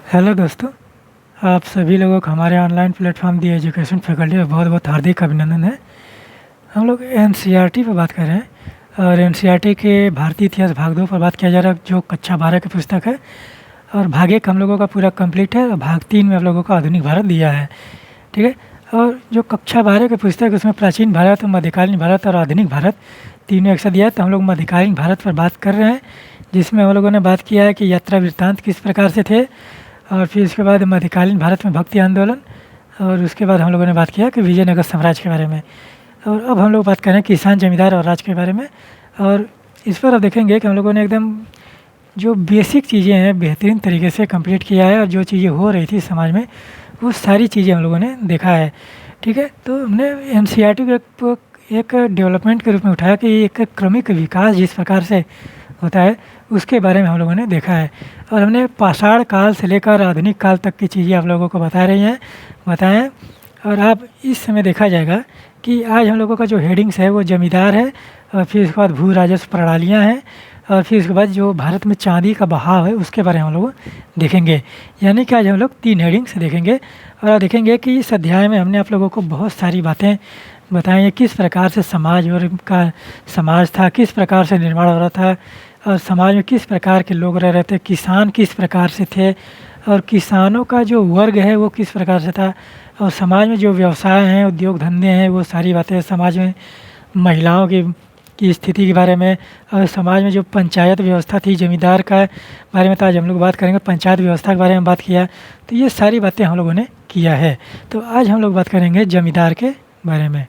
Hello दोस्तों, आप सभी लोगों को हमारे ऑनलाइन प्लेटफॉर्म दी एजुकेशन फैकल्टी में बहुत बहुत हार्दिक अभिनंदन है। हम लोग एनसीईआरटी पर बात कर रहे हैं और एनसीईआरटी के भारतीय इतिहास भाग 2 पर बात किया जा रहा है, जो कक्षा 12 की पुस्तक है। और भाग 1 हम लोगों का पूरा कंप्लीट है और भाग 3 में आप लोगों को आधुनिक भारत दिया है। ठीक है। और जो कक्षा 12 की पुस्तक है उसमें प्राचीन भारत, मध्यकालीन भारत और आधुनिक भारत तीनों एक साथ दिया है। तो हम लोग मध्यकालीन भारत पर बात कर रहे हैं, जिसमें हम लोगों ने बात किया है कि यात्रा वृत्तांत किस प्रकार से थे, और फिर उसके बाद मध्यकालीन भारत में भक्ति आंदोलन, और उसके बाद हम लोगों ने बात किया कि विजयनगर साम्राज्य के बारे में। और अब हम लोग बात करें किसान, जमींदार और राज के बारे में। और इस पर अब देखेंगे कि हम लोगों ने एकदम जो बेसिक चीज़ें हैं बेहतरीन तरीके से कंप्लीट किया है, और जो चीज़ें हो रही थी समाज में वो सारी चीज़ें हम लोगों ने देखा है। ठीक है। तो हमने एनसीईआरटी को एक डेवलपमेंट के रूप में उठाया कि एक क्रमिक विकास जिस प्रकार से होता है उसके बारे में हम लोगों ने देखा है। और हमने पाषाण काल से लेकर आधुनिक काल तक की चीज़ें आप लोगों को बताएं। और अब इस समय देखा जाएगा कि आज हम लोगों का जो हेडिंग्स है वो जमींदार है, और फिर उसके बाद भू राजस्व प्रणालियाँ हैं, और फिर उसके बाद जो भारत में चांदी का बहाव है उसके बारे में हम लोग देखेंगे। यानी कि आज हम लोग 3 हेडिंग्स देखेंगे। और आप देखेंगे कि इस अध्याय में हमने आप लोगों को बहुत सारी बातें बताई हैं, किस प्रकार से समाज और का समाज था, किस प्रकार से निर्माण हो रहा था, और समाज में किस प्रकार के लोग रह रहे थे, किसान किस प्रकार से थे, और किसानों का जो वर्ग है वो किस प्रकार से था, और समाज में जो व्यवसाय हैं, उद्योग धंधे हैं, वो सारी बातें, समाज में महिलाओं की स्थिति के बारे में, और समाज में जो पंचायत व्यवस्था थी जमींदार का बारे में। तो आज हम लोग बात करेंगे पंचायत व्यवस्था के बारे में बात किया। तो ये सारी बातें हम लोगों ने किया है। तो आज हम लोग बात करेंगे जमींदार के बारे में।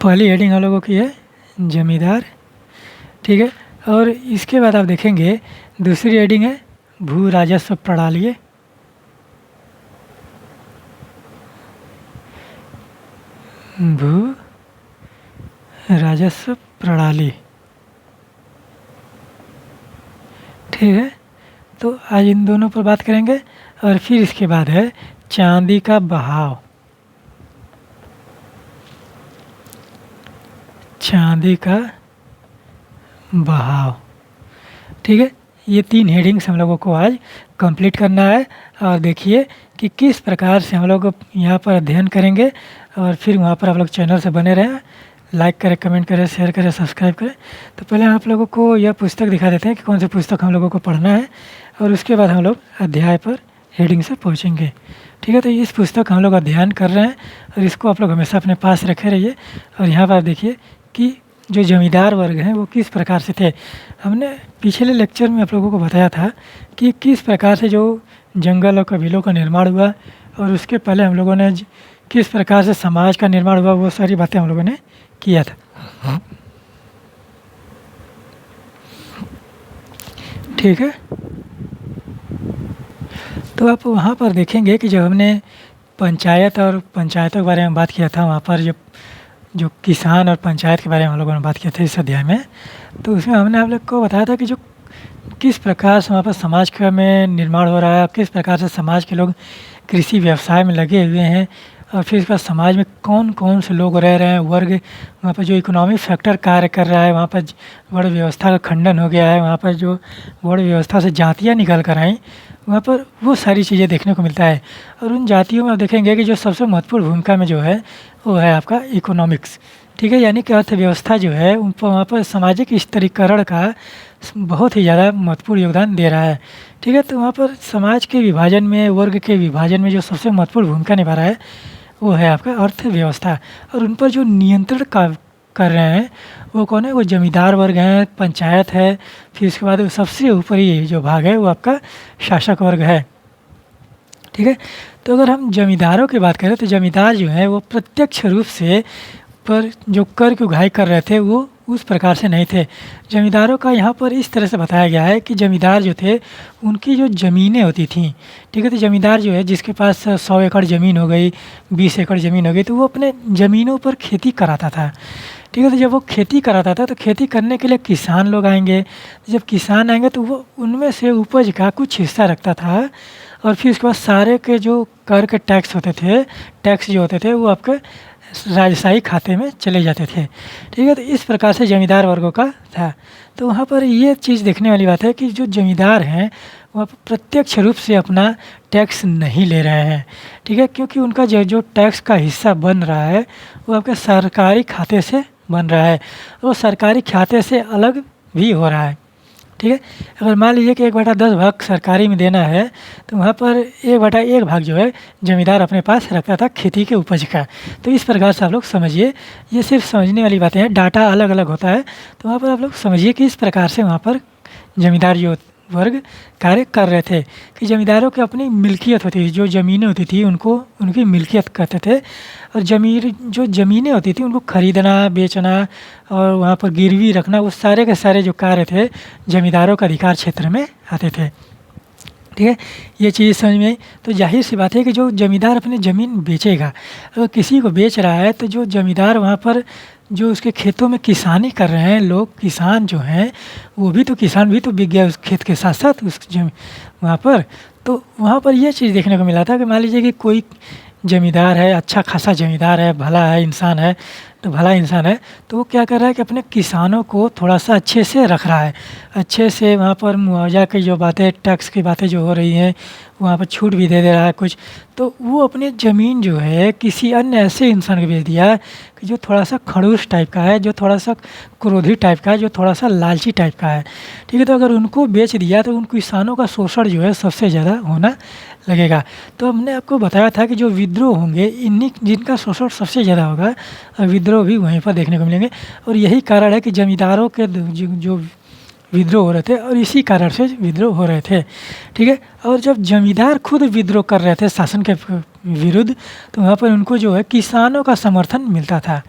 पहली हेडिंग हम लोगों की है जमींदार। ठीक है। और इसके बाद आप देखेंगे दूसरी हेडिंग है भू राजस्व प्रणाली। भू राजस्व प्रणाली। ठीक है। तो आज इन दोनों पर बात करेंगे। और फिर इसके बाद है चांदी का बहाव। चांदी का बहाव। ठीक है। ये 3 हेडिंग्स हम लोगों को आज कंप्लीट करना है। और देखिए कि किस प्रकार से हम लोग यहाँ पर अध्ययन करेंगे, और फिर वहाँ पर आप लोग चैनल से बने रहें, लाइक करें, कमेंट करें, शेयर करें, सब्सक्राइब करें। तो पहले आप लोगों को यह पुस्तक दिखा देते हैं कि कौन सी पुस्तक हम लोगों को पढ़ना है, और उसके बाद हम लोग अध्याय पर हेडिंग से पहुँचेंगे। ठीक है। तो इस पुस्तक हम लोग अध्ययन कर रहे हैं, और इसको आप लोग हमेशा अपने पास रखे रहिए। और यहाँ पर देखिए कि जो जमींदार वर्ग हैं वो किस प्रकार से थे। हमने पिछले लेक्चर में आप लोगों को बताया था कि किस प्रकार से जो जंगल और कबीलों का निर्माण हुआ, और उसके पहले हम लोगों ने किस प्रकार से समाज का निर्माण हुआ, वो सारी बातें हम लोगों ने किया था। ठीक है। तो आप वहाँ पर देखेंगे कि जब हमने पंचायत और पंचायतों के बारे में बात किया था, वहाँ पर जो किसान और पंचायत के बारे में हम लोगों ने बात किया था इस अध्याय में, तो उसमें हमने आप लोग को बताया था कि जो किस प्रकार से वहाँ पर समाज का में निर्माण हो रहा है, किस प्रकार से समाज के लोग कृषि व्यवसाय में लगे हुए हैं, और फिर इसके बाद समाज में कौन कौन से लोग रह रहे हैं, वर्ग, वहाँ पर जो इकोनॉमिक फैक्टर कार्य कर रहा है, वहाँ पर वर्ण व्यवस्था का खंडन हो गया है, वहाँ पर जो वर्ण व्यवस्था से जातियाँ निकल कर आई, वहाँ पर वो सारी चीज़ें देखने को मिलता है। और उन जातियों में आप देखेंगे कि जो सबसे महत्वपूर्ण भूमिका में जो है वो है आपका इकोनॉमिक्स। ठीक है। यानी कि अर्थव्यवस्था जो है उन पर वहाँ पर सामाजिक स्तरीकरण का बहुत ही ज़्यादा महत्वपूर्ण योगदान दे रहा है। ठीक है। तो वहाँ पर समाज के विभाजन में, वर्ग के विभाजन में जो सबसे महत्वपूर्ण भूमिका निभा रहा है वो है आपका अर्थव्यवस्था। और उन पर जो नियंत्रण कर रहे हैं वो कौन है? वो जमींदार वर्ग हैं, पंचायत है, फिर उसके बाद सबसे ऊपरी जो भाग है वो आपका शासक वर्ग है। ठीक है। तो अगर हम जमींदारों की बात करें तो जमींदार जो है वो प्रत्यक्ष रूप से पर जो कर की उगाही कर रहे थे वो उस प्रकार से नहीं थे। जमींदारों का यहाँ पर इस तरह से बताया गया है कि जमींदार जो थे उनकी जो ज़मीनें होती थीं, ठीक है, तो जमींदार जो है जिसके पास 100 एकड़ ज़मीन हो गई, 20 एकड़ ज़मीन हो गई, तो वो अपने ज़मीनों पर खेती कराता था। ठीक है। तो जब वो खेती कराता था तो खेती करने के लिए किसान लोग आएंगे। जब किसान आएंगे तो वो उनमें से उपज का कुछ हिस्सा रखता था, और फिर उसके बाद सारे के जो कर के टैक्स होते थे, टैक्स जो होते थे वो आपके राजशाही खाते में चले जाते थे। ठीक है, तो इस प्रकार से जमींदार वर्गों का था। तो वहाँ पर ये चीज़ देखने वाली बात है कि जो जमींदार हैं वह प्रत्यक्ष रूप से अपना टैक्स नहीं ले रहे हैं। ठीक है, क्योंकि उनका जो टैक्स का हिस्सा बन रहा है वो आपके सरकारी खाते से बन रहा है, वो सरकारी खाते से अलग भी हो रहा है। ठीक है, अगर मान लीजिए कि 1/10 भाग सरकारी में देना है तो वहाँ पर 1/1 भाग जो है ज़मींदार अपने पास रखता था खेती के उपज का। तो इस प्रकार से आप लोग समझिए, ये सिर्फ समझने वाली बातें हैं, डाटा अलग अलग होता है। तो वहाँ पर आप लोग समझिए कि इस प्रकार से वहाँ पर ज़मींदार जो वर्ग कार्य कर रहे थे कि ज़मींदारों की अपनी मिल्कियत होती थी, जो ज़मीनें होती थी उनको उनकी मिल्कियत कहते थे। और जो ज़मीनें होती थी उनको खरीदना, बेचना और वहाँ पर गिरवी रखना, वो सारे के सारे जो कार्य थे ज़मींदारों के अधिकार क्षेत्र में आते थे। ठीक है, ये चीज़ समझ में आई। तो जाहिर सी बात है कि जो ज़मींदार अपनी ज़मीन बेचेगा, अगर किसी को बेच रहा है तो जो ज़मींदार वहाँ पर जो उसके खेतों में किसानी कर रहे हैं लोग, किसान जो हैं वो भी तो किसान भी तो बिक गया उस खेत के साथ साथ उस वहाँ पर। तो वहाँ पर ये चीज़ देखने को मिला था कि मान लीजिए कि कोई ज़मींदार है, अच्छा खासा ज़मींदार है, भला है इंसान है, तो भला इंसान है तो वो क्या कर रहा है कि अपने किसानों को थोड़ा सा अच्छे से रख रहा है, अच्छे से वहाँ पर मुआवजा की जो बातें, टैक्स की बातें जो हो रही हैं वहाँ पर छूट भी दे रहा है कुछ। तो वो अपनी ज़मीन जो है किसी अन्य ऐसे इंसान को बेच दिया कि जो थोड़ा सा खड़ूस टाइप का है, जो थोड़ा सा क्रोधी टाइप का है, जो थोड़ा सा लालची टाइप का है। ठीक है, तो अगर उनको बेच दिया तो उन किसानों का शोषण जो है सबसे ज़्यादा होना लगेगा। तो हमने आपको बताया था कि जो विद्रोह होंगे इन्हीं जिनका शोषण सबसे ज़्यादा होगा, विद्रोह भी वहीं पर देखने को मिलेंगे। और यही कारण है कि ज़मींदारों के जो विद्रोह हो रहे थे और इसी कारण से विद्रोह हो रहे थे। ठीक है, और जब जमींदार खुद विद्रोह कर रहे थे शासन के विरुद्ध तो वहाँ पर उनको जो है किसानों का समर्थन मिलता था।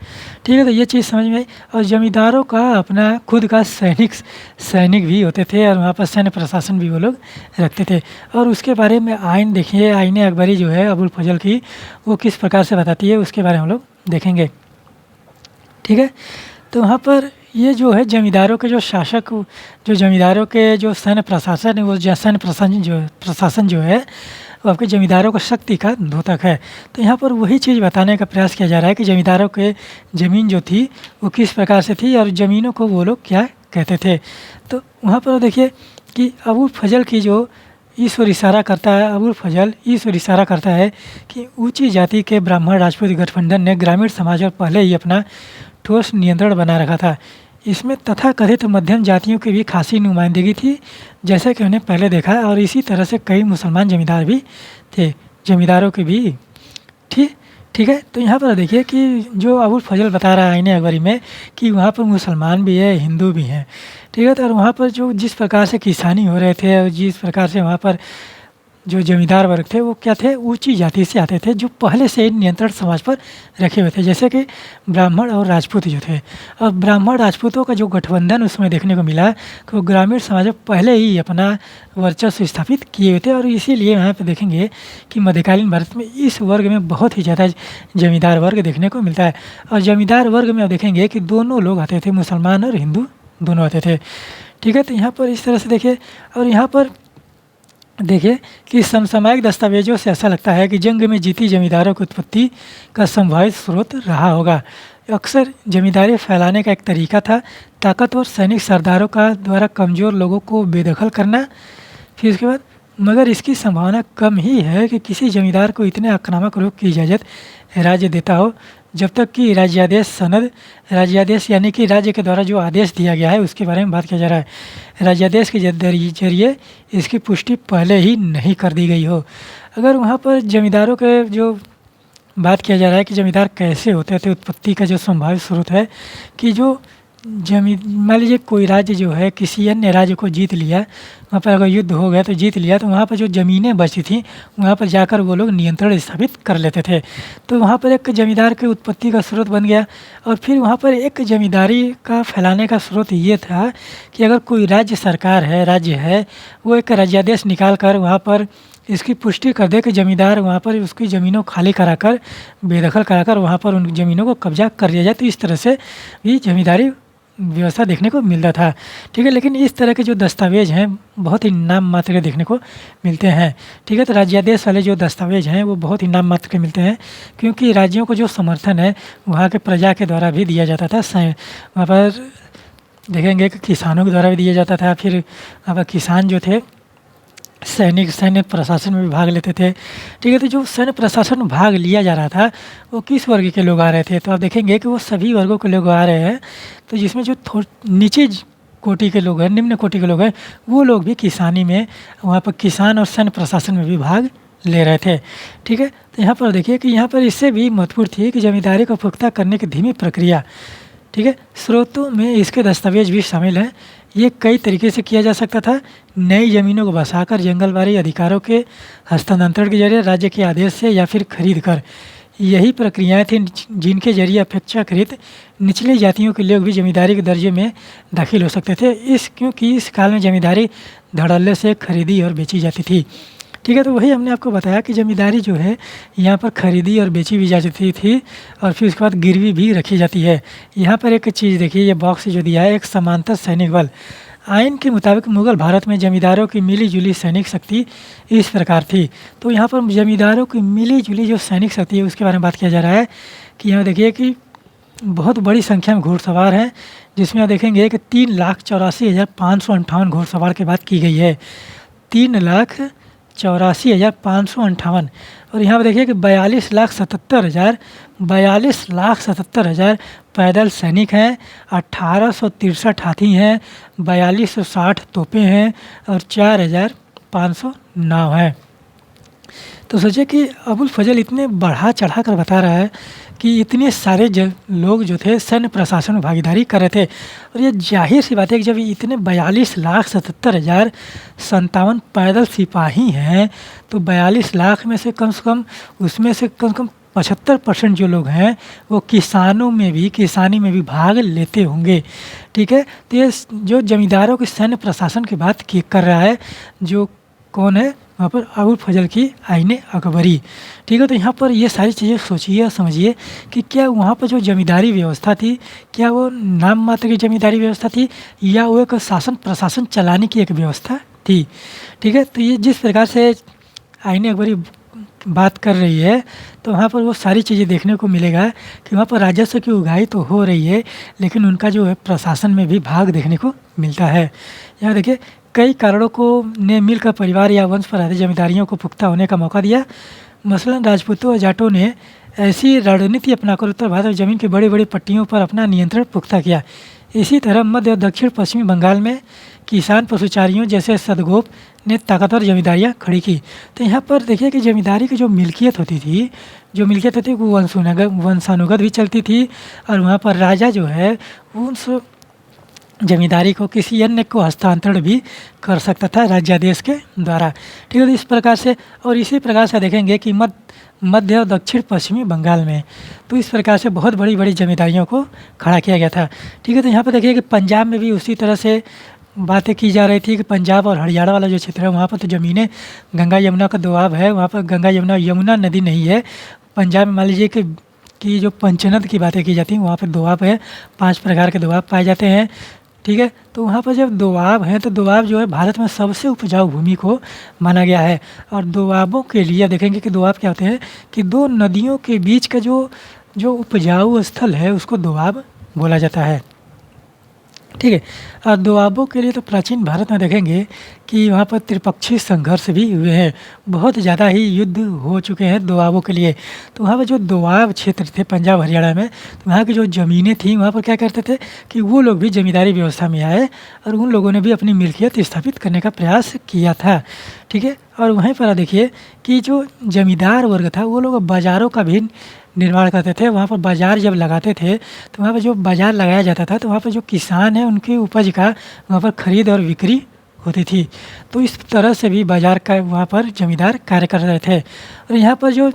ठीक है, तो ये चीज़ समझ में आई। और जमींदारों का अपना खुद का सैनिक भी होते थे और वहाँ पर सैन्य प्रशासन भी वो लोग रखते थे। और उसके बारे में आइन देखिए, आइन अकबरी जो है अबुल फजल की, वो किस प्रकार से बताती है उसके बारे में हम लोग देखेंगे। ठीक है, तो वहाँ पर ये जो है जमींदारों के जो शासक, जो जमींदारों के जो सैन्य प्रशासन है, वो सैन्य प्रशासन जो है वो आपके जमींदारों को शक्ति का द्योतक है। तो यहाँ पर वही चीज़ बताने का प्रयास किया जा रहा है कि जमींदारों के ज़मीन जो थी वो किस प्रकार से थी और ज़मीनों को वो लोग क्या कहते थे। तो वहाँ पर देखिए कि अबुल फजल की जो इस ओर इशारा करता है, अबुल फजल इस ओर इशारा करता है कि ऊंची जाति के ब्राह्मण राजपूत गठबंधन ने ग्रामीण समाज पर पहले ही अपना ठोस नियंत्रण बना रखा था। इसमें तथाकथित मध्यम जातियों की भी खासी नुमाइंदगी थी, जैसे कि हमने पहले देखा। और इसी तरह से कई मुसलमान जमींदार भी थे, जमींदारों के भी। ठीक है, तो यहाँ पर देखिए कि जो अबुल फजल बता रहा है आईने अकबरी में कि वहाँ पर मुसलमान भी है, हिंदू भी हैं। ठीक है, तो और वहाँ पर जो जिस प्रकार से किसानी हो रहे थे और जिस प्रकार से वहाँ पर जो जमींदार वर्ग थे वो क्या थे, ऊंची जाति से आते थे, जो पहले से ही नियंत्रण समाज पर रखे हुए थे, जैसे कि ब्राह्मण और राजपूत जो थे। और ब्राह्मण राजपूतों का जो गठबंधन उसमें देखने को मिला कि वो ग्रामीण समाज में पहले ही अपना वर्चस्व स्थापित किए हुए थे। और इसीलिए यहाँ पर देखेंगे कि मध्यकालीन भारत में इस वर्ग में बहुत ही ज़्यादा जमींदार वर्ग देखने को मिलता है। और जमींदार वर्ग में आप देखेंगे कि दोनों लोग आते थे, मुसलमान और हिंदू दोनों आते थे। ठीक है, तो यहाँ पर इस तरह से देखिए। और यहाँ पर देखिए कि समसामयिक दस्तावेजों से ऐसा लगता है कि जंग में जीती जमींदारों की उत्पत्ति का संभावित स्रोत रहा होगा। अक्सर जमींदारी फैलाने का एक तरीका था ताकतवर सैनिक सरदारों का द्वारा कमज़ोर लोगों को बेदखल करना। फिर उसके बाद मगर इसकी संभावना कम ही है कि किसी जमींदार को इतने आक्रामक रूप की इजाज़त राज्य देता हो, जब तक कि राज्यादेश सनद, राज्यादेश यानी कि राज्य के द्वारा जो आदेश दिया गया है उसके बारे में बात किया जा रहा है, राज्यादेश के जरिए इसकी पुष्टि पहले ही नहीं कर दी गई हो। अगर वहाँ पर जमींदारों के जो बात किया जा रहा है कि जमींदार कैसे होते थे, उत्पत्ति का जो संभावित स्रोत है कि जो मान लीजिए कोई राज्य जो है किसी अन्य राज्य को जीत लिया, वहाँ पर अगर युद्ध हो गया तो जीत लिया, तो वहाँ पर जो ज़मीनें बची थी वहाँ पर जाकर वो लोग नियंत्रण स्थापित कर लेते थे। तो वहाँ पर एक जमींदार की उत्पत्ति का स्रोत बन गया। और फिर वहाँ पर एक जमींदारी का फैलाने का स्रोत ये था कि अगर कोई राज्य सरकार है, राज्य है, वो एक राज्यादेश निकाल कर वहाँ पर इसकी पुष्टि कर दे कि जमींदार वहाँ पर उसकी ज़मीनों खाली कराकर, बेदखल कराकर वहाँ पर उन ज़मीनों को कब्जा कर लिया जाए। तो इस तरह से भी जमींदारी व्यवस्था देखने को मिलता था। ठीक है, लेकिन इस तरह के जो दस्तावेज़ हैं बहुत ही नाम मात्र के देखने को मिलते हैं। ठीक है, तो राज्यादेश वाले जो दस्तावेज़ हैं वो बहुत ही नाम मात्र के मिलते हैं, क्योंकि राज्यों को जो समर्थन है वहाँ के प्रजा के द्वारा भी दिया जाता था। वहाँ पर देखेंगे कि किसानों के द्वारा भी दिया जाता था। फिर वहाँ पर किसान जो थे सैन्य प्रशासन में भी भाग लेते थे। ठीक है, तो जो सैन्य प्रशासन में भाग लिया जा रहा था वो किस वर्ग के लोग आ रहे थे, तो आप देखेंगे कि वो सभी वर्गों के लोग आ रहे हैं। तो जिसमें जो नीचे कोटि के लोग हैं, निम्न कोटि के लोग हैं, वो लोग भी किसानी में वहाँ पर किसान और सैन्य प्रशासन में भी भाग ले रहे थे। ठीक है, तो यहाँ पर देखिए कि यहाँ पर इससे भी महत्वपूर्ण थी कि जमींदारी को पुख्ता करने की धीमी प्रक्रिया। ठीक है, स्रोतों में इसके दस्तावेज भी शामिल हैं। ये कई तरीके से किया जा सकता था। नई ज़मीनों को बसाकर, जंगलबारी अधिकारों के हस्तांतरण के जरिए, राज्य के आदेश से या फिर खरीद कर। यही प्रक्रियाएं थीं जिनके जरिए अपेक्षाकृत निचली जातियों के लोग भी जमींदारी के दर्जे में दाखिल हो सकते थे। क्योंकि इस काल में जमींदारी धड़ल्ले से खरीदी और बेची जाती थी। ठीक है, तो वही हमने आपको बताया कि ज़मींदारी जो है यहाँ पर खरीदी और बेची भी जाती थी और फिर उसके बाद गिरवी भी रखी जाती है। यहाँ पर एक चीज़ देखिए, ये बॉक्स जो दिया है, एक समांतर सैनिक बल। आइन के मुताबिक मुग़ल भारत में जमींदारों की मिली-जुली सैनिक शक्ति इस प्रकार थी। तो यहाँ पर जमींदारों की मिली-जुली जो सैनिक शक्ति है उसके बारे में बात किया जा रहा है कि यहाँ देखिए कि बहुत बड़ी संख्या में घुड़सवार हैं, जिसमें आप देखेंगे कि 3,84,558 घुड़सवार की बात की गई है। 3,84,558 और यहाँ पर देखिए कि 42,77,000 पैदल सैनिक हैं, 1,863 हाथी हैं, 4,260 तोपें हैं और 4,500 नाव हैं। तो सोचिए कि अबुल फजल इतने बढ़ा चढ़ा कर बता रहा है कि इतने सारे लोग जो थे सैन्य प्रशासन में भागीदारी कर रहे थे। और ये जाहिर सी बात है कि जब इतने 42,77,057 पैदल सिपाही हैं, तो 42 लाख में से कम उसमें से कम 75% जो लोग हैं वो किसानी में भी भाग लेते होंगे। ठीक है, तो ये जो जमींदारों के सैन्य प्रशासन की बात कर रहा है, जो कौन है वहाँ पर, अबुल फजल की आईने अकबरी। ठीक है, तो यहाँ पर ये सारी चीज़ें सोचिए और समझिए कि क्या वहाँ पर जो जमींदारी व्यवस्था थी, क्या वो नाम मात्र की जमींदारी व्यवस्था थी या वो एक शासन प्रशासन चलाने की एक व्यवस्था थी। ठीक है, तो ये जिस प्रकार से आईने अकबरी बात कर रही है, तो वहाँ पर वो सारी चीज़ें देखने को मिलेगा कि वहाँ पर राजस्व की उगाही तो हो रही है, लेकिन उनका जो है प्रशासन में भी भाग देखने को मिलता है। यहाँ देखिए, कई कारणों को ने मिलकर परिवार या वंश पर आधारित जमींदारियों को पुख्ता होने का मौका दिया। मसलन राजपूतों और जाटों ने ऐसी रणनीति अपनाकर उत्तर भारत और ज़मीन की बड़ी बड़ी पट्टियों पर अपना नियंत्रण पुख्ता किया। इसी तरह मध्य और दक्षिण पश्चिमी बंगाल में किसान पशुचारियों जैसे सदगोप ने ताकतवर जमींदारियाँ खड़ी की। तो यहाँ पर देखिए कि जमींदारी की जो मिल्कियत होती थी वो वंशानुगत भी चलती थी और वहाँ पर राजा जो है उस जमींदारी को किसी अन्य को हस्तांतरण भी कर सकता था राज्यादेश के द्वारा। ठीक है, तो इस प्रकार से और इसी प्रकार से देखेंगे कि मध्य और दक्षिण पश्चिमी बंगाल में तो इस प्रकार से बहुत बड़ी बड़ी जमींदारियों को खड़ा किया गया था। ठीक है, तो यहाँ पर देखिए कि पंजाब में भी उसी तरह से बातें की जा रही थी कि पंजाब और हरियाणा वाला जो क्षेत्र है वहाँ पर तो ज़मीनें गंगा यमुना का दोआब है, वहाँ पर गंगा यमुना नदी नहीं है। पंजाब में मान लीजिए कि जो पंचनद की बातें की जाती हैं वहाँ पर दोआब है, 5 प्रकार के दोआब पाए जाते हैं। ठीक है, तो वहाँ पर जब दोआब हैं तो दोआब जो है भारत में सबसे उपजाऊ भूमि को माना गया है। और दोआबों के लिए देखेंगे कि दोआब क्या होते हैं कि दो नदियों के बीच का जो उपजाऊ स्थल है उसको दोआब बोला जाता है। ठीक है, और दोआबों के लिए तो प्राचीन भारत में देखेंगे कि वहाँ पर त्रिपक्षीय संघर्ष भी हुए हैं, बहुत ज़्यादा ही युद्ध हो चुके हैं दोआबों के लिए। तो वहाँ पर जो दोआब क्षेत्र थे पंजाब हरियाणा में, तो वहाँ की जो ज़मीनें थी वहाँ पर क्या करते थे कि वो लोग भी ज़मींदारी व्यवस्था में आए और उन लोगों ने भी अपनी मिल्कियत स्थापित करने का प्रयास किया था। ठीक है, और वहीं पर देखिए कि जो जमींदार वर्ग था वो लोग बाज़ारों का भी निर्माण करते थे। वहाँ पर बाज़ार जब लगाते थे तो वहाँ पर जो बाज़ार लगाया जाता था तो वहाँ पर जो किसान है उनकी उपज का वहाँ पर खरीद और बिक्री होती थी। तो इस तरह से भी बाज़ार का वहाँ पर जमींदार कार्य कर रहे थे। और यहाँ पर जो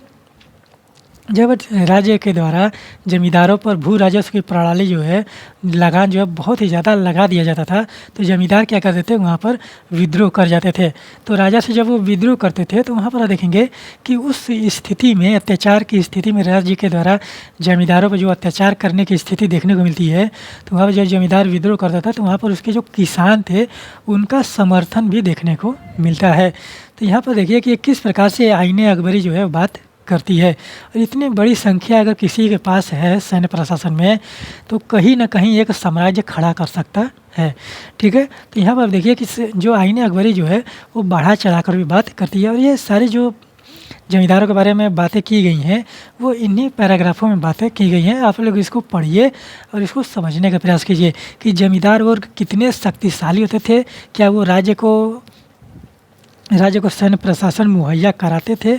जब राज्य के द्वारा जमींदारों पर भू राजस्व की प्रणाली जो है लगान जो है बहुत ही ज़्यादा लगा दिया जाता था, तो जमींदार क्या करते थे, वहाँ पर विद्रोह कर जाते थे। तो राजा से जब वो विद्रोह करते थे तो वहाँ पर आप देखेंगे कि उस स्थिति में, अत्याचार की स्थिति में, राज्य के द्वारा जमींदारों पर जो अत्याचार करने की स्थिति देखने को मिलती है, तो वहाँ पर जब जमींदार विद्रोह करता था तो वहाँ पर उसके जो किसान थे उनका समर्थन भी देखने को मिलता है। तो यहाँ पर देखिए कि किस प्रकार से आईने अकबरी जो है बात करती है। और इतनी बड़ी संख्या अगर किसी के पास है सैन्य प्रशासन में, तो कहीं ना कहीं एक साम्राज्य खड़ा कर सकता है। ठीक है, तो यहाँ पर देखिए कि जो आईने अकबरी जो है वो बढ़ा चढ़ा कर भी बात करती है। और ये सारी जो जमींदारों के बारे में बातें की गई हैं वो इन्हीं पैराग्राफों में बातें की गई हैं। आप लोग इसको पढ़िए और इसको समझने का प्रयास कीजिए कि जमींदार वर्ग कितने शक्तिशाली होते थे। क्या वो राज्य को सैन्य प्रशासन मुहैया कराते थे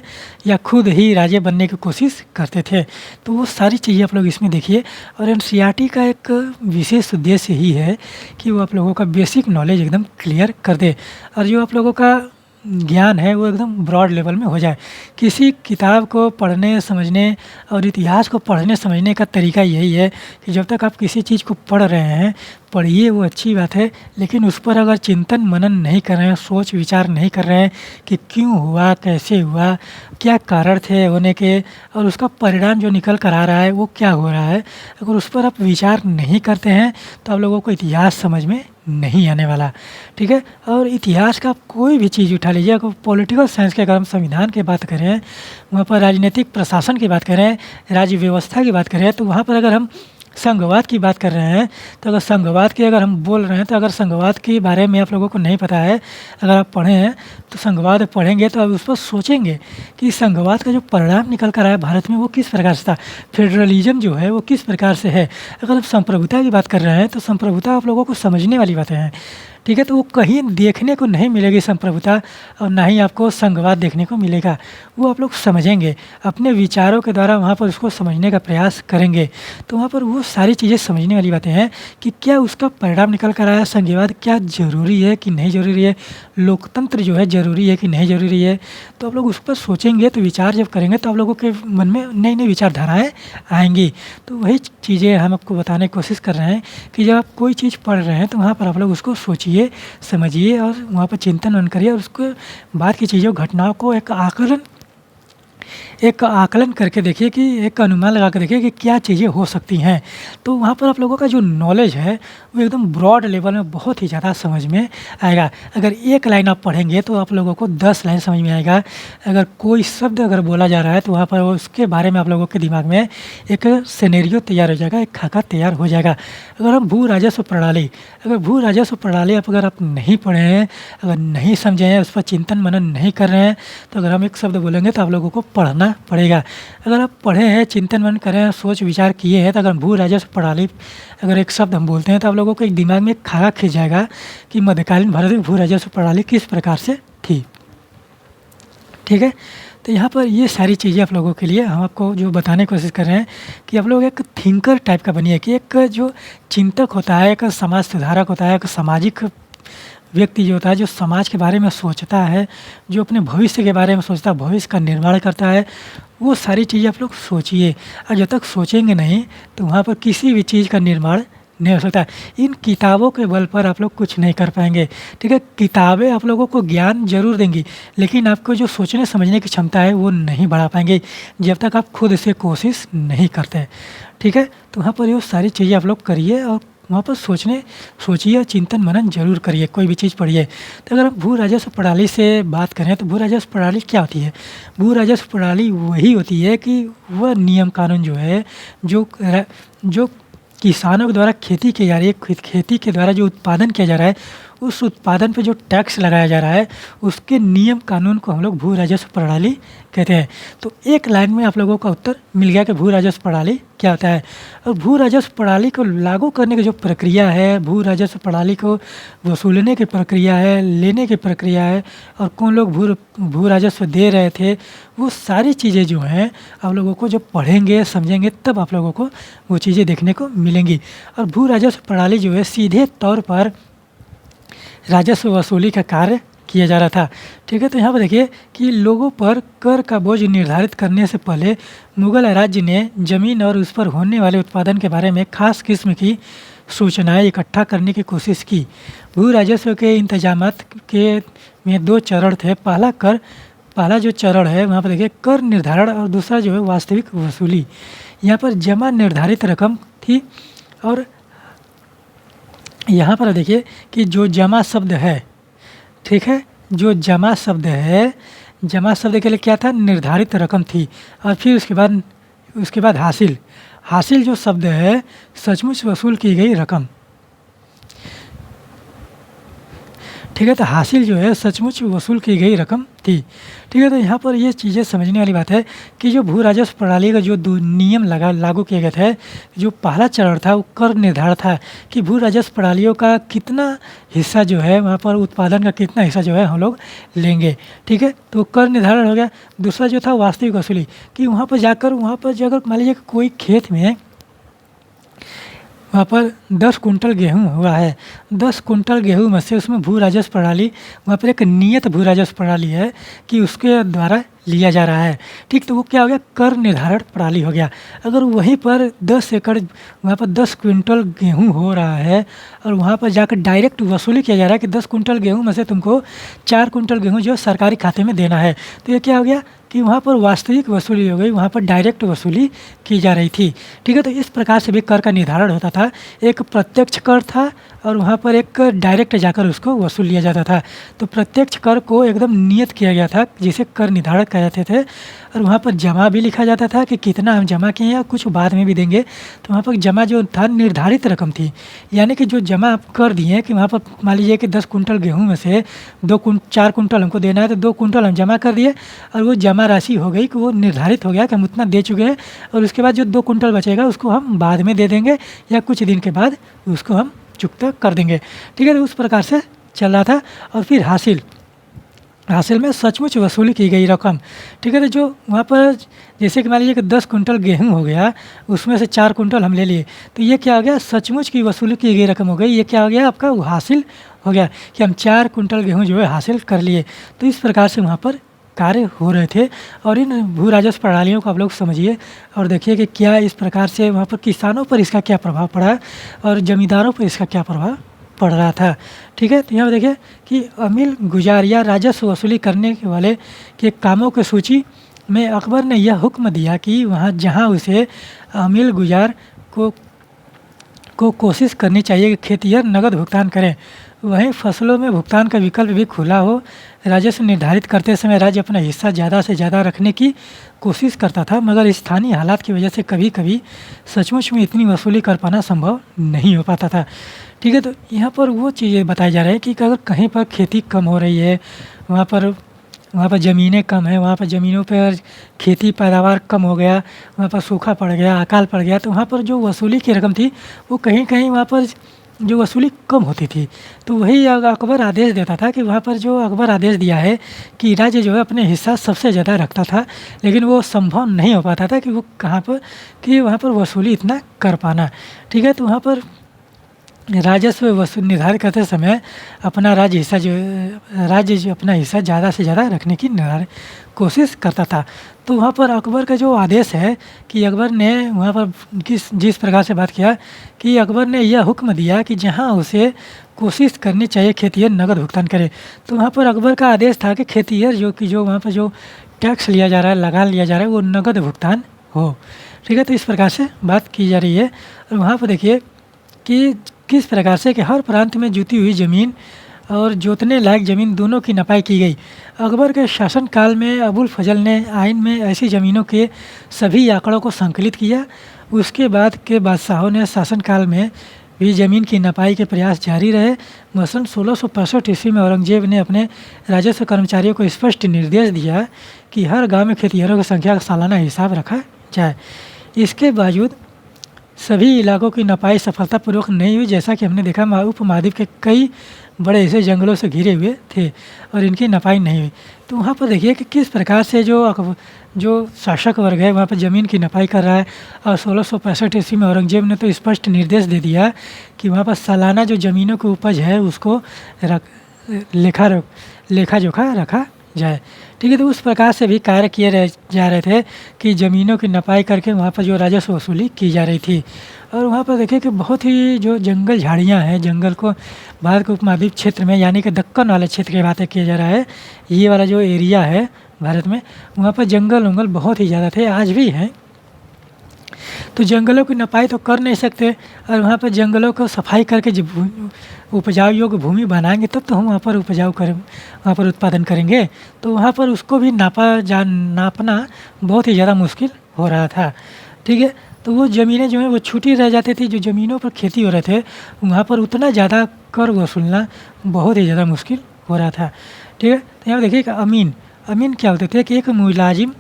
या खुद ही राजे बनने की कोशिश करते थे। तो वो सारी चीज़ें आप लोग इसमें देखिए। और एनसीईआरटी का एक विशेष उद्देश्य ही है कि वो आप लोगों का बेसिक नॉलेज एकदम क्लियर कर दे और जो आप लोगों का ज्ञान है वो एकदम ब्रॉड लेवल में हो जाए। किसी किताब को पढ़ने समझने और इतिहास को पढ़ने समझने का तरीका यही है कि जब तक आप किसी चीज़ को पढ़ रहे हैं, पढ़िए, वो अच्छी बात है, लेकिन उस पर अगर चिंतन मनन नहीं कर रहे हैं, सोच विचार नहीं कर रहे हैं कि क्यों हुआ, कैसे हुआ, क्या कारण थे होने के और उसका परिणाम जो निकल कर आ रहा है वो क्या हो रहा है, अगर उस पर आप विचार नहीं करते हैं तो आप लोगों को इतिहास समझ में नहीं आने वाला। ठीक है, और इतिहास का आप कोई भी चीज़ उठा लीजिए, अगर पॉलिटिकल साइंस के अगर हम संविधान की बात करें, वहाँ पर राजनीतिक प्रशासन की बात करें, राज्य व्यवस्था की बात करें, तो वहाँ पर अगर हम संघवाद की बात कर रहे हैं, तो अगर संघवाद की अगर हम बोल रहे हैं, तो अगर संघवाद के बारे में आप लोगों को नहीं पता है, अगर आप पढ़े हैं तो संघवाद पढ़ेंगे तो आप उस पर सोचेंगे कि संघवाद का जो परिणाम निकल कर आया भारत में वो किस प्रकार से था, फेडरलिज्म जो है वो किस प्रकार से है। अगर आप संप्रभुता की बात कर रहे हैं तो संप्रभुता आप लोगों को समझने वाली बातें हैं। ठीक है, तो वो कहीं देखने को नहीं मिलेगी संप्रभुता और ना ही आपको संघवाद देखने को मिलेगा। वो आप लोग समझेंगे, अपने विचारों के द्वारा वहाँ पर उसको समझने का प्रयास करेंगे, तो वहाँ पर वो सारी चीज़ें समझने वाली बातें हैं कि क्या उसका परिणाम निकल कर आया, संघवाद क्या ज़रूरी है कि नहीं ज़रूरी है, लोकतंत्र जो है ज़रूरी है कि नहीं ज़रूरी है। तो आप लोग उस पर सोचेंगे, तो विचार जब करेंगे तो आप लोगों के मन में नई नई विचारधाराएँ आएंगी। तो वही चीज़ें हम आपको बताने की कोशिश कर रहे हैं कि जब आप कोई चीज़ पढ़ रहे हैं तो वहाँ पर आप लोग उसको सोचिए, समझिए और वहाँ पर चिंतन मनन करिए और उसको बाद की चीज़ों, घटनाओं को एक आकलन करके देखिए कि एक अनुमान लगा कर देखिए कि क्या चीज़ें हो सकती हैं। तो वहाँ पर आप लोगों का जो नॉलेज है वो एकदम ब्रॉड लेवल में बहुत ही ज़्यादा समझ में आएगा। अगर एक लाइन आप पढ़ेंगे तो आप लोगों को 10 लाइन समझ में आएगा। अगर कोई शब्द अगर बोला जा रहा है तो वहाँ पर उसके बारे में आप लोगों के दिमाग में एक सिनेरियो तैयार हो जाएगा, एक खाका तैयार हो जाएगा। अगर हम भू राजस्व प्रणाली अगर आप नहीं पढ़े हैं, अगर नहीं समझे हैं, उस पर चिंतन मनन नहीं कर रहे हैं, तो अगर हम एक शब्द बोलेंगे तो आप लोगों को पढ़ना पड़ेगा। अगर आप पढ़े हैं, चिंतन मनन करें हैं, सोच विचार किए हैं, तो अगर भू राजस्व प्रणाली अगर एक शब्द हम बोलते हैं तो आप लोगों को एक दिमाग में एक खाका खींच जाएगा कि मध्यकालीन भारत में भू राजस्व प्रणाली किस प्रकार से थी। ठीक है, तो यहाँ पर ये सारी चीज़ें आप लोगों के लिए हम आपको जो बताने की कोशिश कर रहे हैं कि आप लोग एक थिंकर टाइप का बनिए, कि एक जो चिंतक होता है, एक समाज सुधारक होता है, एक सामाजिक व्यक्ति जो होता है, जो समाज के बारे में सोचता है, जो अपने भविष्य के बारे में सोचता है, भविष्य का निर्माण करता है, वो सारी चीज़ें आप लोग सोचिए। और जब तक सोचेंगे नहीं तो वहाँ पर किसी भी चीज़ का निर्माण नहीं हो सकता। इन किताबों के बल पर आप लोग कुछ नहीं कर पाएंगे। ठीक है, किताबें आप लोगों को ज्ञान जरूर देंगी, लेकिन आपको जो सोचने समझने की क्षमता है वो नहीं बढ़ा पाएंगे जब तक आप खुद से कोशिश नहीं करते। ठीक है, तो वहाँ पर ये सारी चीज़ें आप लोग करिए और वहाँ पर सोचिए और चिंतन मनन जरूर करिए, कोई भी चीज़ पढ़िए। तो अगर हम भू राजस्व प्रणाली से बात करें तो भू राजस्व प्रणाली क्या होती है? भू राजस्व प्रणाली वही होती है कि वह नियम कानून जो है, जो किसानों के द्वारा खेती की जा रही है, खेती के द्वारा जो उत्पादन किया जा रहा है, उस उत्पादन पे जो टैक्स लगाया जा रहा है, उसके नियम कानून को हम लोग भू राजस्व प्रणाली कहते हैं। तो एक लाइन में आप लोगों का उत्तर मिल गया कि भू राजस्व प्रणाली क्या होता है। और भू राजस्व प्रणाली को लागू करने की जो प्रक्रिया है, भू राजस्व प्रणाली को वसूलने की प्रक्रिया है, लेने की प्रक्रिया है, और कौन लोग भू राजस्व दे रहे थे, वो सारी चीज़ें जो हैं आप लोगों को जब पढ़ेंगे समझेंगे तब आप लोगों को वो चीज़ें देखने को मिलेंगी। और भू राजस्व प्रणाली जो है सीधे तौर पर राजस्व वसूली का कार्य किया जा रहा था। ठीक है, तो यहाँ पर देखिए कि लोगों पर कर का बोझ निर्धारित करने से पहले मुगल राज्य ने ज़मीन और उस पर होने वाले उत्पादन के बारे में खास किस्म की सूचनाएं इकट्ठा करने की कोशिश की। भू राजस्व के इंतजामात के में 2 चरण थे। पहला जो चरण है वहाँ पर देखिए कर निर्धारण, और दूसरा जो है वास्तविक वसूली। यहाँ पर जमा निर्धारित रकम थी, और यहाँ पर देखिए कि जो जमा शब्द है, ठीक है, जो जमा शब्द है, जमा शब्द के लिए क्या था, निर्धारित रकम थी। और फिर उसके बाद हासिल जो शब्द है, सचमुच वसूल की गई रकम। ठीक है, तो हासिल जो है सचमुच वसूल की गई रकम थी। ठीक है, तो यहाँ पर ये चीज़ें समझने वाली बात है कि जो भू राजस्व प्रणाली का जो नियम लागू किए गए थे, जो पहला चरण था वो कर निर्धारण था कि भू राजस्व प्रणालियों का कितना हिस्सा जो है वहाँ पर उत्पादन का कितना हिस्सा जो है हम लोग लेंगे। ठीक है, तो कर निर्धारण हो गया। दूसरा जो था वास्तविक वसूली, कि वहाँ पर जाकर मान लीजिए कोई खेत में वहाँ पर 10 कुंटल गेहूँ हुआ है, 10 कुंटल गेहूँ में से उसमें भू राजस्व प्रणाली, वहाँ पर एक नियत भू राजस्व प्रणाली है कि उसके द्वारा लिया जा रहा है। ठीक, तो वो क्या हो गया, कर निर्धारण प्रणाली हो गया। अगर वहीं पर 10 एकड़ वहाँ पर 10 क्विंटल गेहूँ हो रहा है और वहाँ पर जाकर डायरेक्ट वसूली किया जा रहा है कि 10 कुंटल गेहूँ में से तुमको 4 कुंटल गेहूँ जो सरकारी खाते में देना है, तो ये क्या हो गया कि वहाँ पर वास्तविक वसूली हो गई, वहाँ पर डायरेक्ट वसूली की जा रही थी। ठीक है, तो इस प्रकार से भी कर का निर्धारण होता था। एक प्रत्यक्ष कर था और वहाँ पर एक डायरेक्ट जाकर उसको वसूल लिया जाता था। तो प्रत्यक्ष कर को एकदम नियत किया गया था जिसे कर निर्धारण कह जाते थे, और वहाँ पर जमा भी लिखा जाता था कि कितना हम जमा किए हैं, कुछ बाद में भी देंगे। तो वहाँ पर जमा जो था निर्धारित रकम थी, यानी कि जो जमा आप कर दिए कि वहाँ पर मान लीजिए कि 10 कुंटल गेहूँ में से 4 कुंटल हमको देना है, तो 2 कुंटल हम जमा कर दिए और वो जमा राशि हो गई कि वो निर्धारित हो गया कि हम उतना दे चुके हैं, और उसके बाद जो 2 कुंटल बचेगा उसको हम बाद में दे देंगे या कुछ दिन के बाद उसको हम चुकता कर देंगे। ठीक है, तो उस प्रकार से चल रहा था। और फिर हासिल में सचमुच वसूली की गई रकम। ठीक है, तो जो वहाँ पर जैसे कि मान लीजिए कि 10 कुंटल गेहूँ हो गया, उसमें से 4 कुंटल हम ले लिए, तो ये क्या हो गया, सचमुच की वसूली की गई रकम हो गई। ये क्या हो गया, आपका हासिल हो गया कि हम 4 कुंटल गेहूँ जो है हासिल कर लिए। तो इस प्रकार से वहाँ पर कार्य हो रहे थे। और इन भू राजस्व प्रणालियों को आप लोग समझिए और देखिए कि क्या इस प्रकार से वहाँ पर किसानों पर इसका क्या प्रभाव पड़ा और ज़मींदारों पर इसका क्या प्रभाव पड़ रहा था। ठीक है, तो यहाँ देखिए कि अमील गुजार या राजस्व वसूली करने वाले के कामों की सूची में अकबर ने यह हुक्म दिया कि वहाँ जहाँ उसे अमील गुजार को कोशिश करनी चाहिए कि खेतिहर नगद भुगतान करें, वहीं फसलों में भुगतान का विकल्प भी खुला हो। राजस्व निर्धारित करते समय राज्य अपना हिस्सा ज़्यादा से ज़्यादा रखने की कोशिश करता था, मगर स्थानीय हालात की वजह से कभी कभी सचमुच में इतनी वसूली कर पाना संभव नहीं हो पाता था। ठीक है, तो यहाँ पर वो चीज़ें बताई जा रही है कि अगर कहीं पर खेती कम हो रही है, वहाँ पर ज़मीनें कम है, वहाँ पर ज़मीनों पर खेती पैदावार कम हो गया, वहाँ पर सूखा पड़ गया, अकाल पड़ गया, तो वहाँ पर जो वसूली की रकम थी वो कहीं कहीं वहाँ पर जो वसूली कम होती थी। तो वही अकबर आदेश देता था कि वहाँ पर जो अकबर आदेश दिया है कि राज्य जो है अपने हिस्सा सबसे ज़्यादा रखता था, लेकिन वो संभव नहीं हो पाता था कि वो वहाँ पर वसूली इतना कर पाना। ठीक है, तो वहाँ पर राजस्व वसूल निर्धारित करते समय अपना राज्य जो अपना हिस्सा ज़्यादा से ज़्यादा रखने की कोशिश करता था। तो वहाँ पर अकबर का जो आदेश है कि अकबर ने वहाँ पर जिस प्रकार से बात किया कि अकबर ने यह हुक्म दिया कि जहाँ उसे कोशिश करनी चाहिए खेतिहर नगद भुगतान करे। तो वहाँ पर अकबर का आदेश था कि खेतिहर जो वहाँ पर जो टैक्स लिया जा रहा है, लगा लिया जा रहा है, वो नगद भुगतान हो। ठीक है, तो इस प्रकार से बात की जा रही है। और वहाँ पर देखिए कि किस प्रकार से कि हर प्रांत में जुती हुई ज़मीन और जोतने लायक ज़मीन दोनों की नपाई की गई। अकबर के शासनकाल में अबुल फजल ने आइन में ऐसी ज़मीनों के सभी आंकड़ों को संकलित किया। उसके बाद के बादशाहों ने शासनकाल में भी ज़मीन की नपाई के प्रयास जारी रहे। मसलन 1665 ईस्वी में औरंगजेब ने अपने राजस्व कर्मचारियों को स्पष्ट निर्देश दिया कि हर गाँव में खेतिहरों की संख्या का सालाना हिसाब रखा जाए। इसके बावजूद सभी इलाकों की नपाई सफलतापूर्वक नहीं हुई। जैसा कि हमने देखा, उपमहाद्वीप के कई बड़े ऐसे जंगलों से घिरे हुए थे और इनकी नपाई नहीं हुई। तो वहाँ पर देखिए कि किस प्रकार से जो शासक वर्ग है वहाँ पर ज़मीन की नपाई कर रहा है। और 1665 ईस्वी में औरंगजेब ने तो स्पष्ट निर्देश दे दिया कि वहाँ पर सालाना जो ज़मीनों की उपज है उसको लेखा जोखा रखा जाए। ठीक है, तो उस प्रकार से भी कार्य किए जा रहे थे कि ज़मीनों की नपाई करके वहाँ पर जो राजस्व वसूली की जा रही थी। और वहाँ पर देखिए कि बहुत ही जो जंगल झाड़ियाँ हैं, जंगल को भारत के उपमहाद्वीप क्षेत्र में यानी कि दक्कन वाले क्षेत्र की बातें किया जा रहा है, ये वाला जो एरिया है भारत में, वहाँ पर जंगल वंगल बहुत ही ज़्यादा थे, आज भी हैं। तो जंगलों की नपाई तो कर नहीं सकते, और वहाँ पर जंगलों को सफाई करके जब उपजाऊ योग्य भूमि बनाएंगे तब तो हम वहाँ पर वहाँ पर उत्पादन करेंगे। तो वहाँ पर उसको भी नापना बहुत ही ज़्यादा मुश्किल हो रहा था। ठीक है, तो वो ज़मीनें जो हैं वो छूटी रह जाती थी। जो ज़मीनों पर खेती हो रहे थे वहाँ पर उतना ज़्यादा कर वसूलना बहुत ही ज़्यादा मुश्किल हो रहा था। ठीक है, तो यहाँ देखिए कि अमीन क्या होते थे कि एक मुलाजिम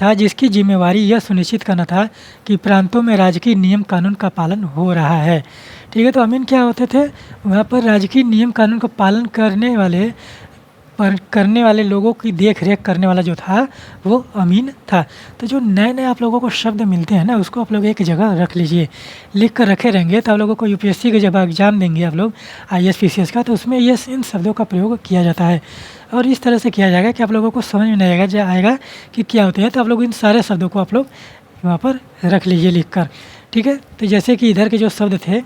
था जिसकी जिम्मेवारी यह सुनिश्चित करना था कि प्रांतों में राजकीय नियम कानून का पालन हो रहा है। ठीक है, तो अमीन क्या होते थे, वहाँ पर राजकीय नियम कानून का पालन करने वाले लोगों की देख रेख करने वाला जो था वो अमीन था। तो जो नए नए आप लोगों को शब्द मिलते हैं ना, उसको आप लोग एक जगह रख लीजिए, लिख कर रखे रहेंगे तो आप लोगों को यूपीएससी के जब एग्ज़ाम देंगे आप लोग आईएएस पीसीएस का, तो उसमें ये इन शब्दों का प्रयोग किया जाता है। और इस तरह से किया जाएगा कि आप लोगों को समझ में नहीं आएगा कि क्या होते हैं। तो आप लोग इन सारे शब्दों को आप लोग वहाँ पर रख लीजिए लिख कर। ठीक है, तो जैसे कि इधर के जो शब्द थे,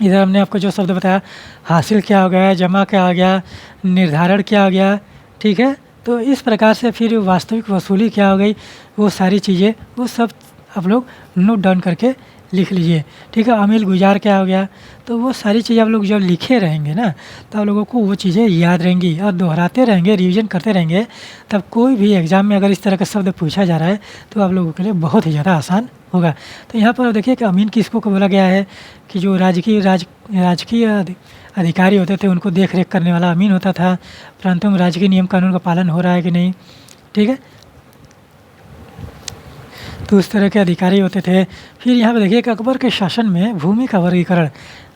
इधर हमने आपको जो शब्द बताया, हासिल क्या हो गया, जमा क्या आ गया, निर्धारण क्या हो गया। ठीक है, तो इस प्रकार से फिर वास्तविक वसूली क्या हो गई, वो सारी चीज़ें वो सब आप लोग नोट डाउन करके लिख लीजिए। ठीक है, अमील गुजार क्या हो गया, तो वो सारी चीज़ें आप लोग जब लिखे रहेंगे ना तो आप लोगों को वो चीज़ें याद रहेंगी और दोहराते रहेंगे, रिवीजन करते रहेंगे, तब कोई भी एग्ज़ाम में अगर इस तरह का शब्द पूछा जा रहा है तो आप लोगों के लिए बहुत ही ज़्यादा आसान होगा। तो यहाँ पर देखिए कि अमीन किसको बोला गया है कि जो राजकीय अधिकारी होते थे उनको देख रेख करने वाला अमीन होता था, प्रांतों में राजकीय नियम कानून का पालन हो रहा है कि नहीं। ठीक है, तो उस तरह के अधिकारी होते थे। फिर यहाँ पे देखिए कि अकबर के शासन में भूमि का वर्गीकरण,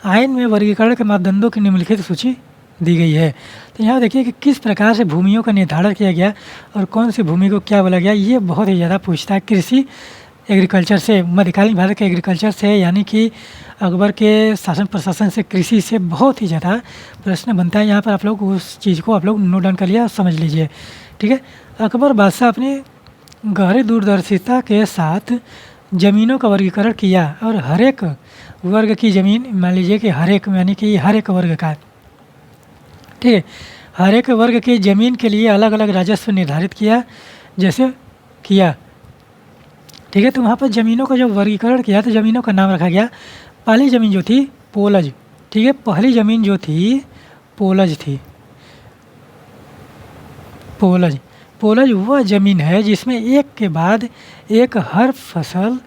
आइन में वर्गीकरण के मापदंडों की निम्नलिखित सूची दी गई है। तो यहाँ देखिए कि किस प्रकार से भूमियों का निर्धारण किया गया और कौन सी भूमि को क्या बोला गया, ये बहुत ही ज़्यादा पूछता है कृषि एग्रीकल्चर से, मध्यकालीन भारत के एग्रीकल्चर से, यानी कि अकबर के शासन प्रशासन से, कृषि से बहुत ही ज़्यादा प्रश्न बनता है। यहाँ पर आप लोग उस चीज़ को आप लोग नोट डाउन कर लिया और समझ लीजिए। ठीक है, अकबर बादशाह अपनी गहरी दूरदर्शिता के साथ ज़मीनों का वर्गीकरण किया और हर एक वर्ग की ज़मीन, मान लीजिए कि हर एक यानी कि हर एक वर्ग का, ठीक है, हर एक वर्ग की ज़मीन के लिए अलग अलग राजस्व निर्धारित किया जैसे किया। ठीक है, तो वहाँ पर ज़मीनों का जब वर्गीकरण किया तो ज़मीनों का नाम रखा गया। पहली ज़मीन जो थी पोलज, ठीक है, पहली ज़मीन जो थी पोलज थी। पोलज वह ज़मीन है जिसमें एक के बाद एक हर फसल,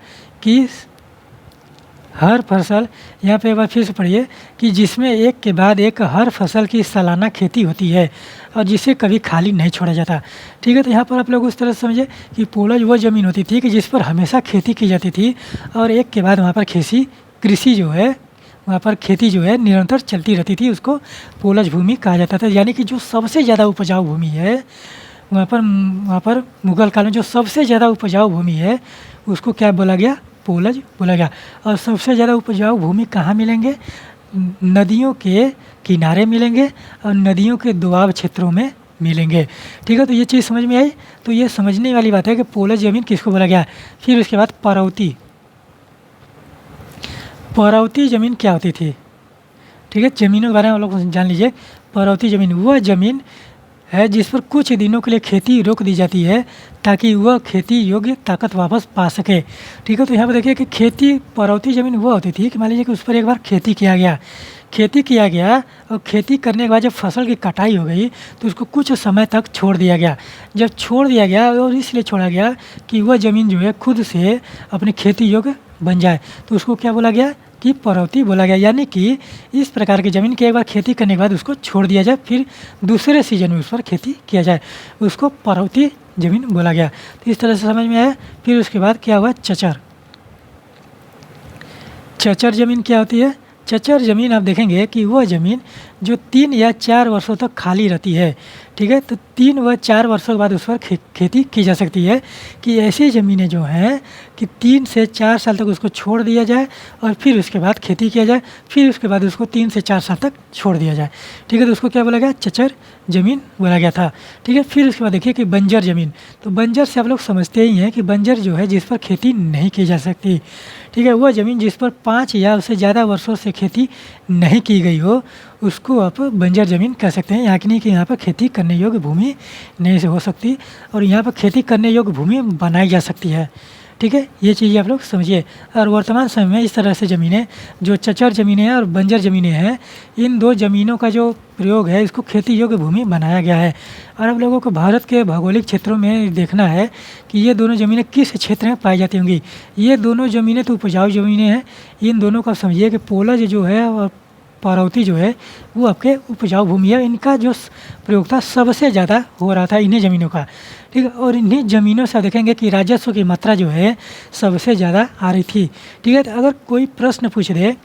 यहाँ पे एक बार फिर से पढ़िए, कि जिसमें एक के बाद एक हर फसल की सालाना खेती होती है और जिसे कभी खाली नहीं छोड़ा जाता। ठीक है, तो यहाँ पर आप लोग उस तरह से समझे कि पोलज वो ज़मीन होती थी कि जिस पर हमेशा खेती की जाती थी और एक के बाद वहाँ पर कृषि जो है, वहाँ पर खेती जो है निरंतर चलती रहती थी, उसको पोलज भूमि कहा जाता था। यानी कि जो सबसे ज़्यादा उपजाऊ भूमि है वहाँ पर मुगल काल में जो सबसे ज़्यादा उपजाऊ भूमि है उसको क्या बोला गया, पोलज बोला गया। और सबसे ज़्यादा उपजाऊ भूमि कहाँ मिलेंगे, नदियों के किनारे मिलेंगे और नदियों के दोआब क्षेत्रों में मिलेंगे। ठीक है, तो ये चीज़ समझ में आई। तो ये समझने वाली बात है कि पोलज ज़मीन किसको बोला गया। फिर उसके बाद परौती ज़मीन क्या होती थी। ठीक है, ज़मीनों के बारे में आप लोग जान लीजिए। परौती ज़मीन वह ज़मीन है जिस पर कुछ दिनों के लिए खेती रोक दी जाती है ताकि वह खेती योग्य ताकत वापस पा सके। ठीक है, तो यहाँ पर देखिए कि परौती ज़मीन वह होती थी कि मान लीजिए कि उस पर एक बार खेती किया गया और खेती करने के बाद जब फसल की कटाई हो गई तो उसको कुछ समय तक छोड़ दिया गया। जब छोड़ दिया गया और इसलिए छोड़ा गया कि वह ज़मीन जो है खुद से अपनी खेती योग्य बन जाए, तो उसको क्या बोला गया कि परौती बोला गया। यानी कि इस प्रकार की ज़मीन की एक बार खेती करने के बाद उसको छोड़ दिया जाए, फिर दूसरे सीजन में उस पर खेती किया जाए, उसको परौती ज़मीन बोला गया। तो इस तरह से समझ में आया। फिर उसके बाद क्या हुआ, चचर ज़मीन क्या होती है। चचर ज़मीन आप देखेंगे कि वह ज़मीन जो 3 या 4 वर्षों तक खाली रहती है। ठीक है, तो 3 व 4 वर्षों के बाद उस पर खेती की जा सकती है। कि ऐसी ज़मीनें जो हैं कि 3 से 4 साल तक उसको छोड़ दिया जाए और फिर उसके बाद खेती किया जाए, फिर उसके बाद उसको 3 से 4 साल तक छोड़ दिया जाए। ठीक है, तो उसको क्या बोला गया? चचर ज़मीन बोला गया था। ठीक है, फिर उसके बाद देखिए कि बंजर ज़मीन। तो बंजर से आप लोग समझते ही हैं कि बंजर जो है जिस पर खेती नहीं की जा सकती। ठीक है, वह ज़मीन जिस पर 5 या उससे ज़्यादा वर्षों से खेती नहीं की गई हो उसको आप बंजर ज़मीन कह सकते हैं। यहाँ की नहीं कि यहाँ पर खेती करने योग्य भूमि नहीं से हो सकती और यहाँ पर खेती करने योग्य भूमि बनाई जा सकती है। ठीक है, ये चीज़ें आप लोग समझिए। और वर्तमान समय में इस तरह से ज़मीनें जो चचर ज़मीनें हैं और बंजर ज़मीनें हैं, इन दो ज़मीनों का जो प्रयोग है इसको खेती योग्य भूमि बनाया गया है। और आप लोगों को भारत के भौगोलिक क्षेत्रों में देखना है कि ये दोनों ज़मीनें किस क्षेत्र में पाई जाती होंगी। ये दोनों ज़मीनें तो उपजाऊ ज़मीनें हैं। इन दोनों का समझिए कि पोलज जो है और पारौती जो है वो आपके उपजाऊ भूमि है। इनका जो प्रयोग था सबसे ज़्यादा हो रहा था इन्हीं ज़मीनों का। ठीक है, और इन्हीं ज़मीनों से देखेंगे कि राजस्व की मात्रा जो है सबसे ज़्यादा आ रही थी। ठीक है, तो अगर कोई प्रश्न पूछ दे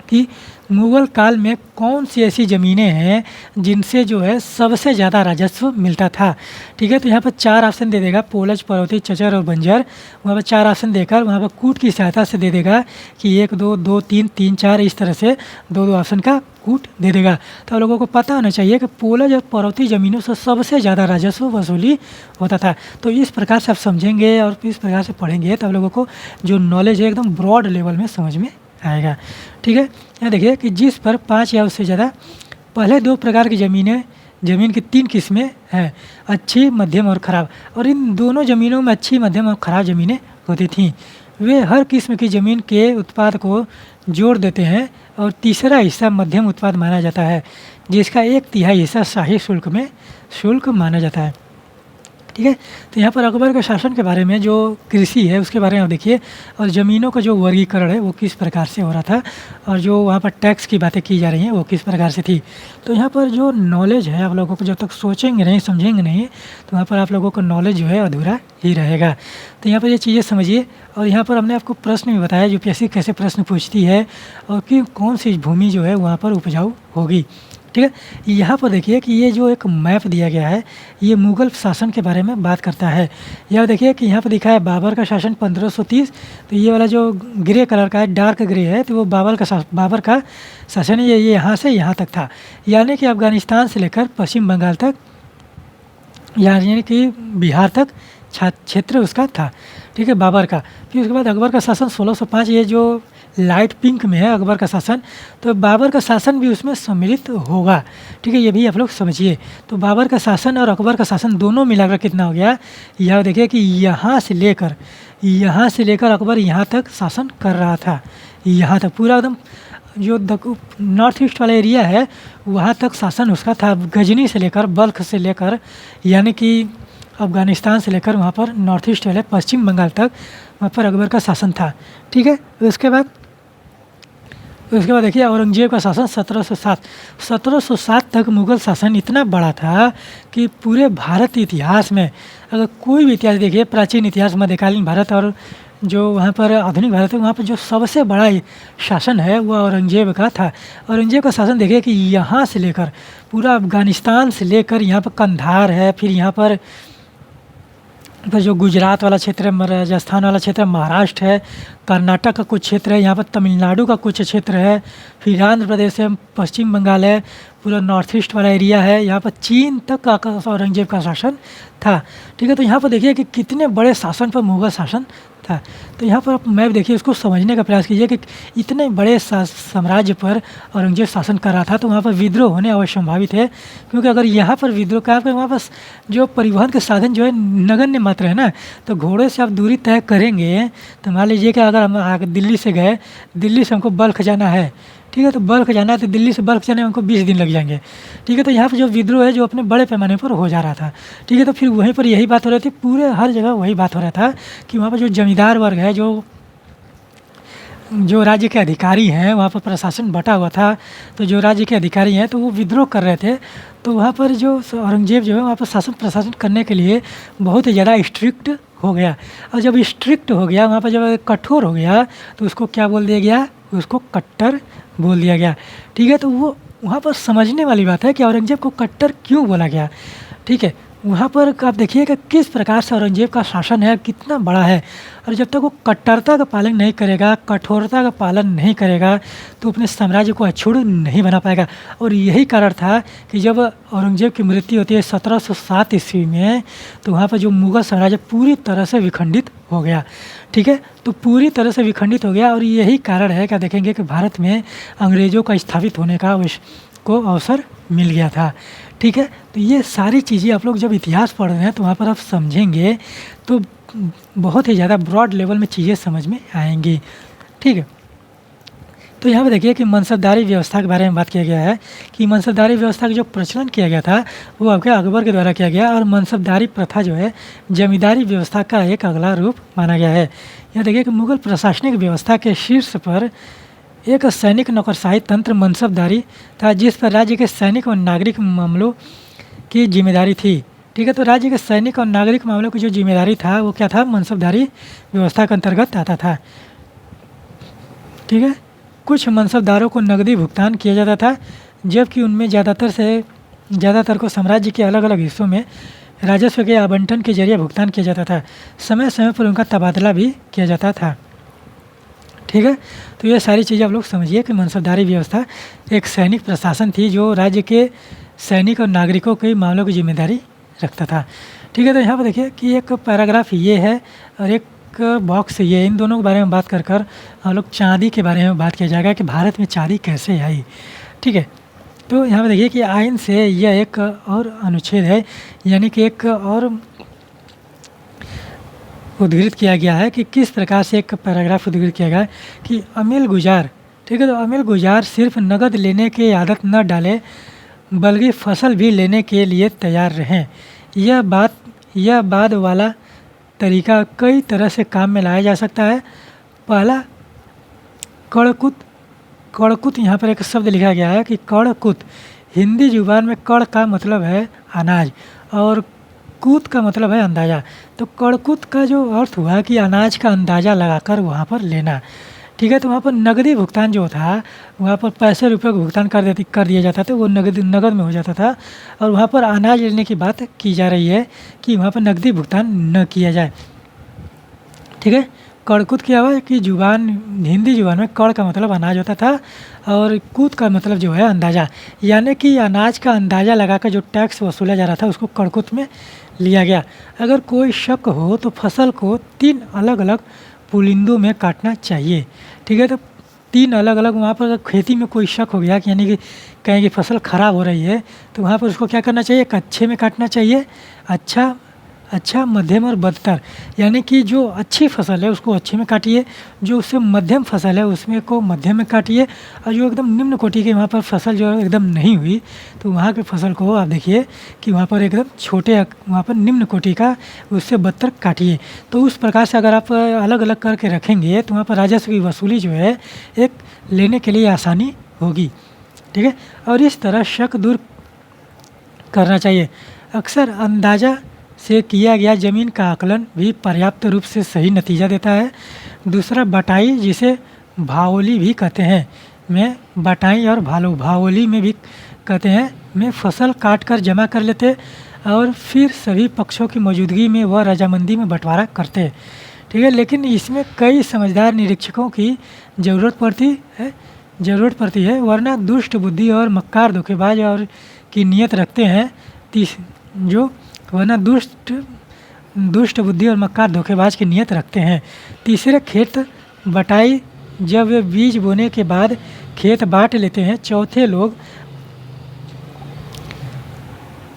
कि मुग़ल काल में कौन सी ऐसी ज़मीनें हैं जिनसे जो है सबसे ज़्यादा राजस्व मिलता था। ठीक है, तो यहाँ पर 4 ऑप्शन दे देगा, पोलज, परौती, चचर और बंजर। वहाँ पर 4 ऑप्शन देकर वहाँ पर कूट की सहायता से दे देगा कि 1 2 2 3 3 4 इस तरह से 2 2 ऑप्शन का कूट दे देगा। तो आप लोगों को पता होना चाहिए कि पोलज और परौती ज़मीनों से सबसे ज़्यादा राजस्व वसूली होता था। तो इस प्रकार से आप समझेंगे और इस प्रकार से पढ़ेंगे तो आप लोगों को जो नॉलेज है एकदम ब्रॉड लेवल में समझ में आएगा। ठीक है, यहाँ देखिए कि जिस पर 5 या उससे ज़्यादा पहले 2 प्रकार की ज़मीन की 3 किस्में हैं, अच्छी, मध्यम और ख़राब। और इन दोनों ज़मीनों में अच्छी, मध्यम और ख़राब ज़मीनें होती थीं। वे हर किस्म की ज़मीन के उत्पाद को जोड़ देते हैं और तीसरा हिस्सा मध्यम उत्पाद माना जाता है, जिसका 1/3 हिस्सा शाही शुल्क माना जाता है। ठीक है, तो यहाँ पर अकबर के शासन के बारे में जो कृषि है उसके बारे में आप देखिए और ज़मीनों का जो वर्गीकरण है वो किस प्रकार से हो रहा था और जो वहाँ पर टैक्स की बातें की जा रही हैं वो किस प्रकार से थी। तो यहाँ पर जो नॉलेज है आप लोगों को जब तक सोचेंगे नहीं, समझेंगे नहीं, तो वहाँ पर आप लोगों को नॉलेज जो है अधूरा ही रहेगा। तो यहाँ पर ये चीज़ें समझिए। और यहाँ पर हमने आपको प्रश्न भी बताया यूपीएससी कैसे प्रश्न पूछती है और कि कौन सी भूमि जो है वहाँ पर उपजाऊ होगी। ठीक है, यहाँ पर देखिए कि ये जो एक मैप दिया गया है ये मुग़ल शासन के बारे में बात करता है। यह देखिए कि यहाँ पर दिखा है बाबर का शासन 1530। तो ये वाला जो ग्रे कलर का है, डार्क ग्रे है, तो वो बाबर का शासन ये यहाँ से यहाँ तक था, यानी कि अफ़गानिस्तान से लेकर पश्चिम बंगाल तक, यानी कि बिहार तक क्षेत्र उसका था। ठीक है, बाबर का। फिर उसके बाद अकबर का शासन 1605, ये जो लाइट पिंक में है अकबर का शासन, तो बाबर का शासन भी उसमें सम्मिलित होगा। ठीक है, ये भी आप लोग समझिए। तो बाबर का शासन और अकबर का शासन दोनों मिलाकर कितना हो गया, यह देखिए कि यहाँ से लेकर अकबर यहाँ तक शासन कर रहा था। यहाँ तक पूरा एकदम जो नॉर्थ ईस्ट वाला एरिया है वहाँ तक शासन उसका था। गजनी से लेकर, बल्ख से लेकर, यानी कि अफ़गानिस्तान से लेकर वहाँ पर नॉर्थ ईस्ट वाले पश्चिम बंगाल तक वहाँ पर अकबर का शासन था। ठीक है, उसके बाद देखिए औरंगजेब का शासन 1707 तक मुग़ल शासन इतना बड़ा था कि पूरे भारत इतिहास में अगर कोई भी इतिहास देखिए, प्राचीन इतिहास, मध्यकालीन भारत और जो वहाँ पर आधुनिक भारत है, वहाँ पर जो सबसे बड़ा शासन है वो औरंगजेब का था। औरंगजेब का शासन देखिए कि यहाँ से लेकर पूरा अफ़गानिस्तान से लेकर यहाँ पर कंधार है, फिर यहाँ पर जो गुजरात वाला क्षेत्र है, राजस्थान वाला क्षेत्र है, महाराष्ट्र है, कर्नाटक का कुछ क्षेत्र है, यहाँ पर तमिलनाडु का कुछ क्षेत्र है, फिर आंध्र प्रदेश है, पश्चिम बंगाल है, पूरा नॉर्थ ईस्ट वाला एरिया है, यहाँ पर चीन तक का औरंगजेब का शासन था। ठीक है, तो यहाँ पर देखिए कि कितने बड़े शासन पर मुग़ल शासन था। तो यहाँ पर आप मैप देखिए, उसको समझने का प्रयास कीजिए कि इतने बड़े साम्राज्य पर औरंगजेब शासन कर रहा था तो वहाँ पर विद्रोह होने अवश्य संभावित है, क्योंकि अगर यहाँ पर विद्रोह का वहाँ पर जो परिवहन के साधन जो है नगण्य मात्र है ना, तो घोड़े से आप दूरी तय करेंगे तो मान लीजिए कि अगर हम दिल्ली से गए, दिल्ली से हमको बल्ख जाना है, ठीक है, तो बल्ख जाना है तो दिल्ली से बल्ख जाने में हमको 20 दिन लग जाएंगे। ठीक है, तो यहाँ पर जो विद्रोह है जो अपने बड़े पैमाने पर हो जा रहा था। ठीक है, तो फिर वहीं पर यही बात हो रही थी, पूरे हर जगह वही बात हो रहा था कि वहाँ पर जो जमींदार वर्ग है, जो राज्य के अधिकारी हैं, वहाँ पर प्रशासन बटा हुआ था, तो जो राज्य के अधिकारी हैं तो वो विद्रोह कर रहे थे। तो वहाँ पर जो औरंगजेब जो है वहाँ पर शासन प्रशासन करने के लिए बहुत ही ज़्यादा स्ट्रिक्ट हो गया। और जब स्ट्रिक्ट हो गया, वहाँ पर जब कठोर हो गया तो उसको क्या बोल दिया गया, उसको कट्टर बोल दिया गया। ठीक है, तो वो वहाँ पर समझने वाली बात है कि औरंगजेब को कट्टर क्यों बोला गया। ठीक है, वहाँ पर आप देखिए कि किस प्रकार से औरंगज़ेब का शासन है, कितना बड़ा है। और जब तक वो कट्टरता का पालन नहीं करेगा, कठोरता का पालन नहीं करेगा, तो अपने साम्राज्य को अछूत नहीं बना पाएगा। और यही कारण था कि जब औरंगज़ेब की मृत्यु होती है 1707 ईस्वी में, तो वहाँ पर जो मुग़ल साम्राज्य पूरी तरह से विखंडित हो गया, ठीक है? तो पूरी तरह से विखंडित हो गया और यही कारण है क्या देखेंगे कि भारत में अंग्रेज़ों का स्थापित होने का को अवसर मिल गया था, ठीक है? तो ये सारी चीज़ें आप लोग जब इतिहास पढ़ रहे हैं तो वहाँ पर आप समझेंगे तो बहुत ही ज़्यादा ब्रॉड लेवल में चीज़ें समझ में आएंगी, ठीक है? तो यहाँ पे देखिए कि मनसबदारी व्यवस्था के बारे में बात किया गया है कि मनसबदारी व्यवस्था का जो प्रचलन किया गया था वो आपके अकबर के द्वारा किया गया। और मनसबदारी प्रथा जो है जमींदारी व्यवस्था का एक अगला रूप माना गया है। यहाँ देखिए कि मुगल प्रशासनिक व्यवस्था के शीर्ष पर एक सैनिक नौकरशाही तंत्र मनसबदारी था, जिस पर राज्य के सैनिक और नागरिक मामलों की जिम्मेदारी थी, ठीक है? तो राज्य के सैनिक और नागरिक मामलों की जो जिम्मेदारी था वो क्या था, मनसबदारी व्यवस्था के अंतर्गत आता था, ठीक है? कुछ मनसबदारों को नकदी भुगतान किया जाता था, जबकि उनमें ज़्यादातर को साम्राज्य के अलग अलग हिस्सों में राजस्व के आवंटन के जरिए भुगतान किया जाता था। समय समय पर उनका तबादला भी किया जाता था, ठीक है? तो ये सारी चीज़ें आप लोग समझिए कि मनसबदारी व्यवस्था एक सैनिक प्रशासन थी जो राज्य के सैनिक और नागरिकों के मामलों की जिम्मेदारी रखता था, ठीक है? तो यहाँ पर देखिए कि एक पैराग्राफ ये है और एक बॉक्स ये, इन दोनों के बारे में बात कर हम लोग चांदी के बारे में बात किया जाएगा कि भारत में चांदी कैसे आई, ठीक है? तो यहाँ पर देखिए कि आइन से यह एक और अनुच्छेद है, यानी कि एक और उद्धृत किया गया है कि किस प्रकार से एक पैराग्राफ उद्धृत किया गया है कि अमील गुजार, ठीक है? तो अमील गुजार सिर्फ नगद लेने की आदत न डालें बल्कि फसल भी लेने के लिए तैयार रहें। यह बाद वाला तरीका कई तरह से काम में लाया जा सकता है। पहला कड़कुत यहाँ पर एक शब्द लिखा गया है कि कड़कुत हिंदी जुबान में कड़ का मतलब है अनाज और कूत का मतलब है अंदाज़ा। तो कड़कुत का जो अर्थ हुआ कि अनाज का अंदाज़ा लगाकर वहाँ पर लेना, ठीक है? तो वहाँ पर नकदी भुगतान जो था वहाँ पर पैसे रुपये का भुगतान कर दिया जाता था, वो नगद में हो जाता था। और वहाँ पर अनाज लेने की बात की जा रही है कि वहाँ पर नकदी भुगतान न किया जाए, ठीक है? कड़कुत क्या हुआ कि हिंदी जुबान में कड़ का मतलब अनाज होता था और कूत का मतलब जो है अंदाज़ा, यानी कि अनाज का अंदाज़ा लगाकर जो टैक्स वसूला जा रहा था उसको कड़कुत में लिया गया। अगर कोई शक हो तो फसल को 3 अलग अलग पुलिंदों में काटना चाहिए, ठीक है? तो 3 अलग अलग वहाँ पर खेती में कोई शक हो गया कि यानी कि कहीं की फसल ख़राब हो रही है तो वहाँ पर उसको क्या करना चाहिए, एक अच्छे में काटना चाहिए, अच्छा मध्यम और बदतर, यानी कि जो अच्छी फसल है उसको अच्छे में काटिए, जो उससे मध्यम फसल है उसमें को मध्यम में काटिए, और जो एकदम निम्न कोटि की वहाँ पर फसल जो एकदम नहीं हुई तो वहाँ की फसल को आप देखिए कि वहाँ पर एकदम छोटे वहाँ पर निम्न कोटि का उससे बदतर काटिए। तो उस प्रकार से अगर आप अलग अलग करके रखेंगे तो वहाँ पर राजस्व की वसूली जो है एक लेने के लिए आसानी होगी, ठीक है? और इस तरह शक दूर करना चाहिए। अक्सर अंदाज़ा से किया गया ज़मीन का आकलन भी पर्याप्त रूप से सही नतीजा देता है। दूसरा बटाई, जिसे भावोली भी कहते हैं, में बटाई और भावोली में भी कहते हैं, में फसल काट कर जमा कर लेते और फिर सभी पक्षों की मौजूदगी में वह रजामंदी में बंटवारा करते, ठीक है? लेकिन इसमें कई समझदार निरीक्षकों की ज़रूरत पड़ती है, वरना दुष्ट बुद्धि और मक्कार धोखेबाज और की नीयत रखते हैं दुष्ट बुद्धि और मक्कार धोखेबाज की नीयत रखते हैं। तीसरे खेत बटाई, जब वे बीज बोने के बाद खेत बांट लेते हैं।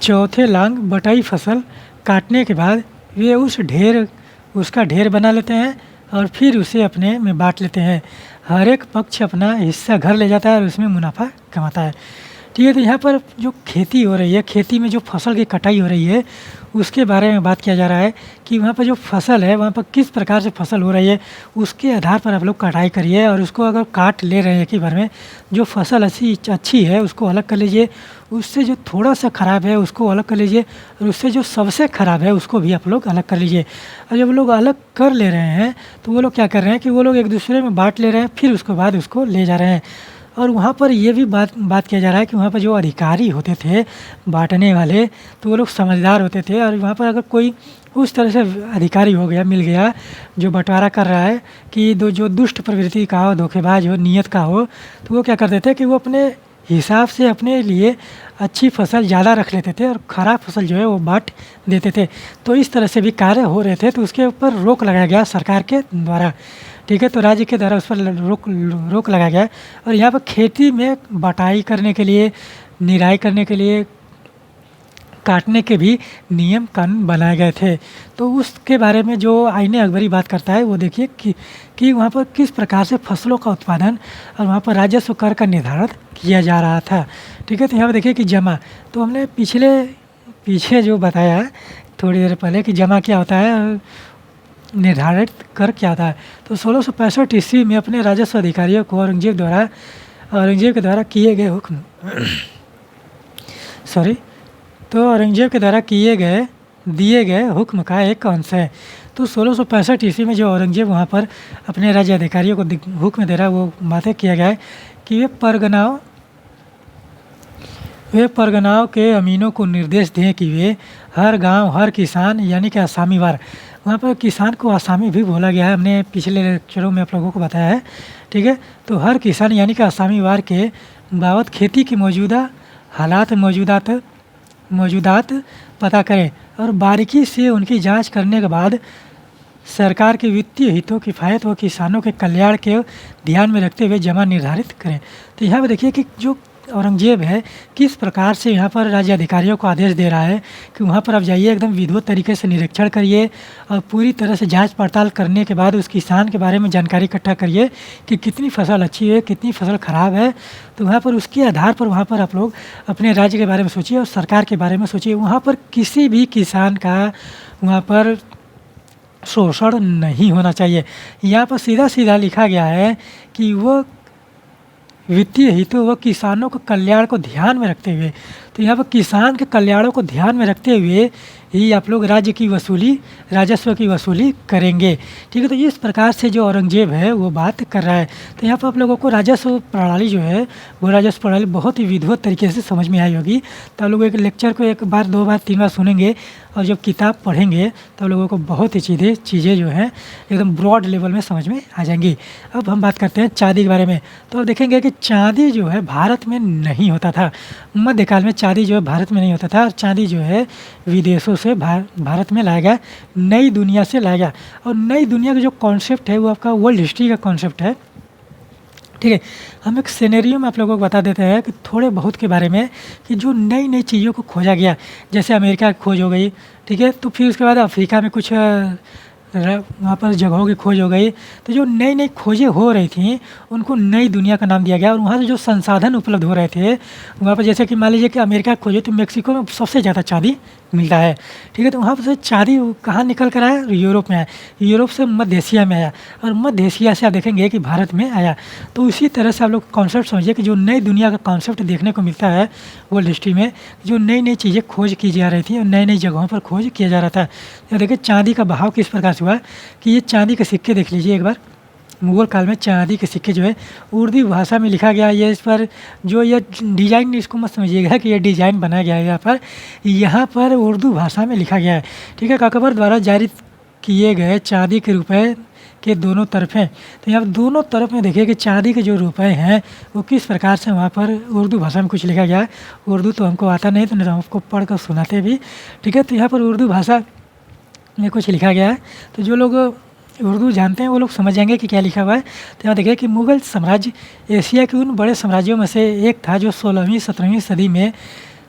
चौथे लांग बटाई फसल काटने के बाद वे उसका ढेर बना लेते हैं और फिर उसे अपने में बांट लेते हैं। हर एक पक्ष अपना हिस्सा घर ले जाता है और उसमें मुनाफा कमाता है, ठीक है? तो यहाँ पर जो खेती हो रही है, खेती में जो फसल की कटाई हो रही है उसके बारे में बात किया जा रहा है कि वहाँ पर जो फसल है वहाँ पर किस प्रकार से फसल हो रही है, उसके आधार पर आप लोग कटाई करिए और उसको अगर काट ले रहे हैं एक ही बार में, जो फसल अच्छी है उसको अलग कर लीजिए, उससे जो थोड़ा सा ख़राब है उसको अलग कर लीजिए और उससे जो सबसे ख़राब है उसको भी आप लोग अलग कर लीजिए। और जब लोग अलग कर ले रहे हैं तो वो लोग क्या कर रहे हैं कि वो लोग एक दूसरे में बांट ले रहे हैं, फिर उसके बाद उसको ले जा रहे हैं और वहाँ पर ये भी बात किया जा रहा है कि वहाँ पर जो अधिकारी होते थे बाँटने वाले, तो वो लोग समझदार होते थे। और वहाँ पर अगर कोई उस तरह से अधिकारी हो गया, मिल गया, जो बँटवारा कर रहा है कि जो दुष्ट प्रवृत्ति का हो, धोखेबाज हो, नीयत का हो, तो वो क्या करते थे कि वो अपने हिसाब से अपने लिए अच्छी फसल ज़्यादा रख लेते थे और ख़राब फसल जो है वो बाँट देते थे। तो इस तरह से भी कार्य हो रहे थे, तो उसके ऊपर रोक लगाया गया सरकार के द्वारा। ठीक है, तो राज्य के द्वारा उस पर रोक लगाया गया। और यहाँ पर खेती में बटाई करने के लिए, निराई करने के लिए, काटने के भी नियम कानून बनाए गए थे। तो उसके बारे में जो आईन अकबरी बात करता है वो देखिए कि वहाँ पर किस प्रकार से फसलों का उत्पादन और वहाँ पर राजस्व कर का निर्धारण किया जा रहा था। ठीक है, तो यहाँ पर देखिए कि जमा, तो हमने पीछे जो बताया थोड़ी देर पहले कि जमा क्या होता है, निर्धारित कर क्या था। तो 1665 ईस्वी में अपने राजस्व अधिकारियों को औरंगजेब के द्वारा किए गए हुक्म औरंगजेब के द्वारा दिए गए हुक्म का एक अंश है। तो 1665 ईस्वी में जो औरंगजेब वहाँ पर अपने राज्य अधिकारियों को हुक्म दे रहा है, वो बातें किया गया है कि वे परगनाओं के अमीनों को निर्देश दें कि वे हर गांव, हर किसान यानी कि आसामीवार, वहाँ पर किसान को आसामी भी बोला गया है, हमने पिछले लेक्चरों में आप लोगों को बताया है। ठीक है, तो हर किसान यानी कि आसामीवार के बाबत खेती की मौजूदा हालात, मौजूदात पता करें और बारीकी से उनकी जांच करने के बाद सरकार के वित्तीय हितों, किफ़ायत व किसानों के कल्याण के ध्यान में रखते हुए जमा निर्धारित करें। तो यहाँ पर देखिए कि जो औरंगजेब है किस प्रकार से यहाँ पर राज्य अधिकारियों को आदेश दे रहा है कि वहाँ पर आप जाइए, एकदम विधिवत तरीके से निरीक्षण करिए और पूरी तरह से जांच पड़ताल करने के बाद उस किसान के बारे में जानकारी इकट्ठा करिए कि कितनी फसल अच्छी है, कितनी फसल ख़राब है। तो वहाँ पर उसके आधार पर वहाँ पर आप लोग अपने राज्य के बारे में सोचिए और सरकार के बारे में सोचिए। वहाँ पर किसी भी किसान का वहाँ पर शोषण नहीं होना चाहिए। यहाँ पर सीधा लिखा गया है कि वो वित्तीय हितों व किसानों के कल्याण को ध्यान में रखते हुए, तो यहाँ पर किसान के कल्याणों को ध्यान में रखते हुए ही आप लोग राजस्व की वसूली करेंगे। ठीक है, तो इस प्रकार से जो औरंगजेब है वो बात कर रहा है। तो यहाँ पर आप लोगों को राजस्व प्रणाली जो है वो राजस्व प्रणाली बहुत ही विधिवत तरीके से समझ में आई होगी। तो आप लोग एक लेक्चर को 1 बार 2 बार 3 बार सुनेंगे और जब किताब पढ़ेंगे तो आप लोगों को बहुत ही चीज़ें जो हैं एकदम ब्रॉड लेवल में समझ में आ जाएंगी। अब हम बात करते हैं चांदी के बारे में। तो अब देखेंगे कि चांदी जो है भारत में नहीं होता था। मध्यकाल में चांदी जो है भारत में नहीं होता था और चांदी जो है विदेशों से भारत में लाया गया, नई दुनिया से लाया गया। और नई दुनिया का जो कॉन्सेप्ट है वो आपका वर्ल्ड हिस्ट्री का कॉन्सेप्ट है। ठीक है, हम एक सिनेरियो में आप लोगों को बता देते हैं कि थोड़े बहुत के बारे में कि जो नई चीज़ों को खोजा गया, जैसे अमेरिका की खोज हो गई। ठीक है, तो फिर उसके बाद अफ्रीका में कुछ वहाँ पर जगहों की खोज हो गई। तो जो नई खोजें हो रही थी उनको नई दुनिया का नाम दिया गया। और वहाँ से जो संसाधन उपलब्ध हो रहे थे वहाँ पर, जैसे कि मान लीजिए कि अमेरिका की खोजे तो मेक्सिको में सबसे ज़्यादा चांदी मिलता है। ठीक है, तो वहाँ पर से चांदी कहाँ निकल कर आया, यूरोप में आया, यूरोप से मध्य एशिया में आया और मध्य एशिया से आप देखेंगे कि भारत में आया। तो उसी तरह से आप लोग कॉन्सेप्ट समझिए कि जो नई दुनिया का कॉन्सेप्ट देखने को मिलता है वर्ल्ड हिस्ट्री में, जो नई चीज़ें खोज की जा रही थी और नई जगहों पर खोज किया जा रहा था। तो देखिए चांदी का बहाव किस प्रकार से हुआ कि ये चांदी के सिक्के देख लीजिए एक बार। मुग़ल काल में चांदी के सिक्के जो है उर्दू भाषा में लिखा गया। ये इस पर जो ये डिज़ाइन, इसको मत समझिएगा कि ये डिज़ाइन बनाया गया है, यहाँ पर उर्दू भाषा में लिखा गया है। ठीक है, अकबर द्वारा जारी किए गए चांदी के रुपए के दोनों तरफ हैं। तो यहाँ दोनों तरफ में देखिए कि चांदी के जो रुपए हैं वो किस प्रकार से वहाँ पर उर्दू भाषा में कुछ लिखा गया है। उर्दू तो हमको आता नहीं, तो नहीं हमको पढ़ कर सुनाते भी। ठीक है, तो यहाँ पर उर्दू भाषा में कुछ लिखा गया है। तो जो लोग उर्दू जानते हैं वो लोग समझ जाएंगे कि क्या लिखा हुआ है। तो यहाँ देखिए कि मुग़ल साम्राज्य एशिया के उन बड़े साम्राज्यों में से एक था जो 16वीं-17वीं सदी में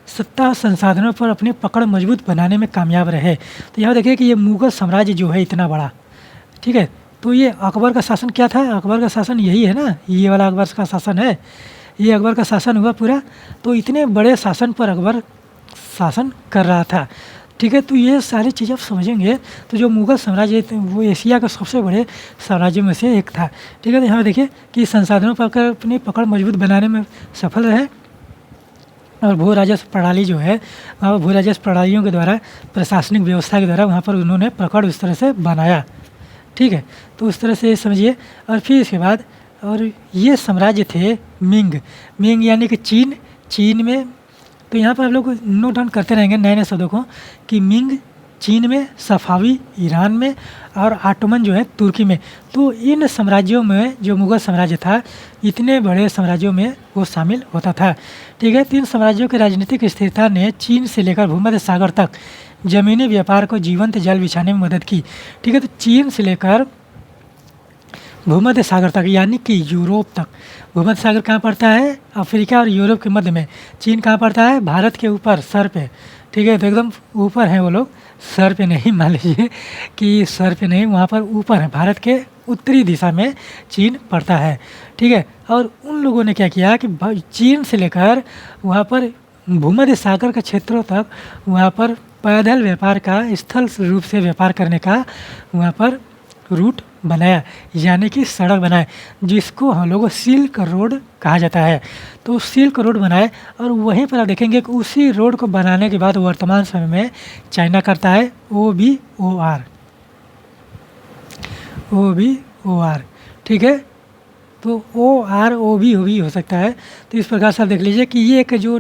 सत्ता और संसाधनों पर अपनी पकड़ मजबूत बनाने में कामयाब रहे। तो यहाँ देखिए कि ये मुग़ल साम्राज्य जो है इतना बड़ा, ठीक है, तो ये अकबर का शासन क्या था, अकबर का शासन यही है ना, ये वाला अकबर का शासन है, ये अकबर का शासन हुआ पूरा। तो इतने बड़े शासन पर अकबर शासन कर रहा था। ठीक है, तो ये सारी चीज़ें आप समझेंगे। तो जो मुग़ल साम्राज्य वो एशिया का सबसे बड़े साम्राज्यों में से एक था। ठीक है, तो यहाँ देखिए कि संसाधनों पर अपनी पकड़ मजबूत बनाने में सफल रहे और भू राजस्व प्रणाली जो है भू राजस्व प्रणालियों के द्वारा, प्रशासनिक व्यवस्था के द्वारा वहाँ पर उन्होंने पकड़ उस तरह से बनाया। ठीक है, तो उस तरह से समझिए। और फिर इसके बाद, और ये साम्राज्य थे मिंग। मिंग यानी कि चीन, चीन में, तो यहाँ पर आप लोग नोट डाउन करते रहेंगे नए नए शब्दों को कि मिंग चीन में, सफ़ावी ईरान में और ऑटोमन जो है तुर्की में। तो इन साम्राज्यों में जो मुग़ल साम्राज्य था, इतने बड़े साम्राज्यों में वो शामिल होता था। ठीक है, तीन साम्राज्यों की राजनीतिक स्थिरता ने चीन से लेकर भूमध्य सागर तक ज़मीनी व्यापार को जीवंत जाल बिछाने में मदद की। ठीक है, तो चीन से लेकर भूमध्य सागर तक यानी कि यूरोप तक। भूमध्य सागर कहाँ पड़ता है? अफ्रीका और यूरोप के मध्य में। चीन कहाँ पड़ता है? भारत के ऊपर, सर पे। ठीक है, तो एकदम ऊपर हैं वो लोग, सर पे नहीं, मान लीजिए कि सर पे नहीं, वहाँ पर ऊपर है, भारत के उत्तरी दिशा में चीन पड़ता है। ठीक है, और उन लोगों ने क्या किया कि चीन से लेकर वहाँ पर भूमध्य सागर के क्षेत्रों तक वहाँ पर पैदल व्यापार का, स्थल रूप से व्यापार करने का वहाँ पर रूट बनाया, यानी कि सड़क बनाए, जिसको हम लोग सिल्क रोड कहा जाता है। तो सिल्क रोड बनाए, और वहीं पर आप देखेंगे कि उसी रोड को बनाने के बाद वर्तमान समय में चाइना करता है OBOR, OBOR। ठीक है, तो OR भी हो सकता है। तो इस प्रकार से आप देख लीजिए कि ये एक जो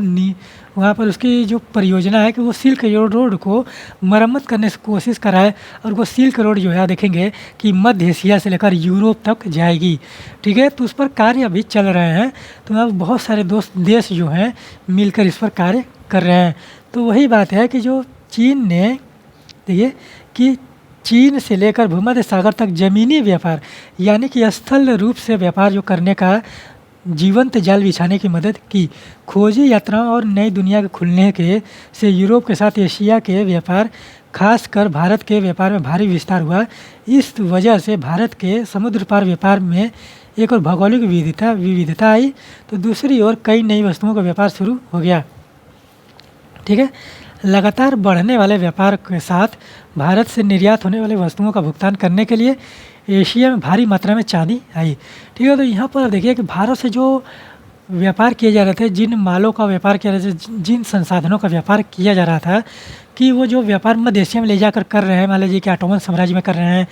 वहाँ पर उसकी जो परियोजना है कि वो सिल्क रोड को मरम्मत करने की कोशिश करा है, और वो सिल्क रोड जो है देखेंगे कि मध्य एशिया से लेकर यूरोप तक जाएगी। ठीक है, तो उस पर कार्य अभी चल रहे हैं। तो अब बहुत सारे देश जो हैं मिलकर इस पर कार्य कर रहे हैं। तो वही बात है कि जो चीन ने, देखिए कि चीन से लेकर भूमध्य सागर तक ज़मीनी व्यापार यानी कि स्थल रूप से व्यापार जो करने का जीवंत जाल बिछाने की मदद की। खोजी यात्राओं और नई दुनिया के खुलने के से यूरोप के साथ एशिया के व्यापार, खासकर भारत के व्यापार में भारी विस्तार हुआ। इस वजह से भारत के समुद्र पार व्यापार में एक और भौगोलिक विविधता आई, तो दूसरी ओर कई नई वस्तुओं का व्यापार शुरू हो गया। ठीक है, लगातार बढ़ने वाले व्यापार के साथ भारत से निर्यात होने वाली वस्तुओं का भुगतान करने के लिए एशिया में भारी मात्रा में चांदी आई। ठीक है, तो यहाँ पर देखिए कि भारत से जो व्यापार किए जा रहे थे, जिन मालों का व्यापार किया जा रहा था, जिन संसाधनों का व्यापार किया जा रहा था, कि वो जो व्यापार मध्य एशिया में ले जाकर कर रहे हैं, मान लीजिए कि ऑटोमन साम्राज्य में कर रहे हैं,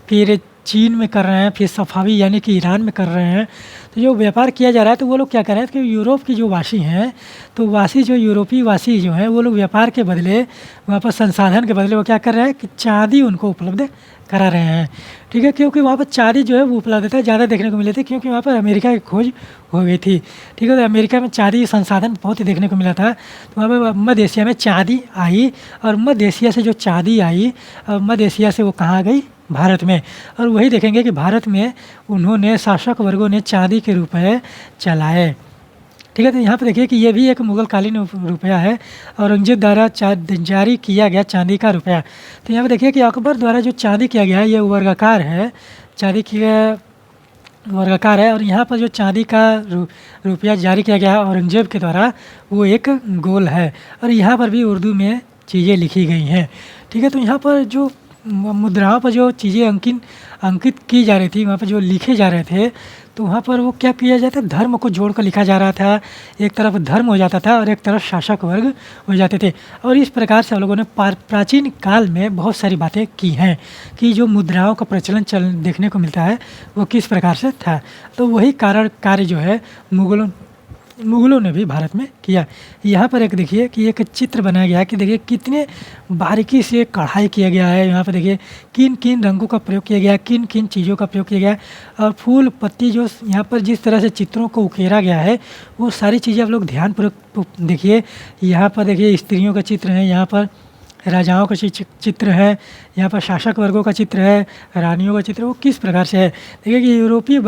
फिर चीन में कर रहे हैं, फिर सफ़ावी यानी कि ईरान में कर रहे हैं। तो जो व्यापार किया जा रहा है, तो वो लोग क्या कर रहे हैं कि यूरोप की जो वासी हैं, तो जो यूरोपीय वासी जो हैं, वो लोग व्यापार के बदले, वहाँ पर संसाधन के बदले वो क्या कर रहे हैं कि चांदी उनको उपलब्ध करा रहे हैं। ठीक है, क्योंकि वहाँ पर चांदी जो है वो उपलब्धता ज़्यादा देखने को मिली थी, क्योंकि वहाँ पर अमेरिका की खोज हो गई थी। ठीक है, तो अमेरिका में चांदी संसाधन बहुत ही देखने को मिला था, तो वहाँ पर मध्य एशिया में चांदी आई, और मध्य एशिया से जो चांदी आई, और मध्य एशिया से वो कहाँ गई? भारत में। और वही देखेंगे कि भारत में उन्होंने शासक वर्गों ने चांदी के रुपये चलाए। ठीक है, तो यहाँ पे देखिए कि ये भी एक मुगलकालीन रुपया है, औरंगजेब द्वारा जारी किया गया चांदी का रुपया। तो यहाँ पे देखिए कि अकबर द्वारा जो चांदी किया गया है, ये वर्गाकार है, चांदी की वर्गाकार है, और यहाँ पर जो चांदी का रुपया जारी किया गया है औरंगजेब के द्वारा, वो एक गोल है, और यहाँ पर भी उर्दू में चीज़ें लिखी गई हैं। ठीक है, तो यहाँ पर जो मुद्राओं पर जो चीज़ें अंकित की जा रही थी, वहाँ पर जो लिखे जा रहे थे, तो वहाँ पर वो क्या किया जाता है, धर्म को जोड़कर लिखा जा रहा था। एक तरफ धर्म हो जाता था और एक तरफ शासक वर्ग हो जाते थे। और इस प्रकार से हम लोगों ने प्राचीन काल में बहुत सारी बातें की हैं कि जो मुद्राओं का प्रचलन देखने को मिलता है वो किस प्रकार से था। तो वही कार्य जो है मुग़लों ने भी भारत में किया। यहाँ पर एक देखिए कि एक चित्र बनाया गया है कि देखिए कितने बारीकी से कढ़ाई किया गया है। यहाँ पर देखिए किन किन रंगों का प्रयोग किया गया है, किन किन चीज़ों का प्रयोग किया गया है, और फूल पत्ती जो यहाँ पर जिस तरह से चित्रों को उकेरा गया है, वो सारी चीज़ें आप लोग ध्यानपूर्वक देखिए। यहाँ पर देखिए स्त्रियों का चित्र है, यहाँ पर राजाओं का चित्र है, यहाँ पर शासक वर्गों का चित्र है, रानियों का चित्र, वो किस प्रकार से है। देखिए कि यूरोपीय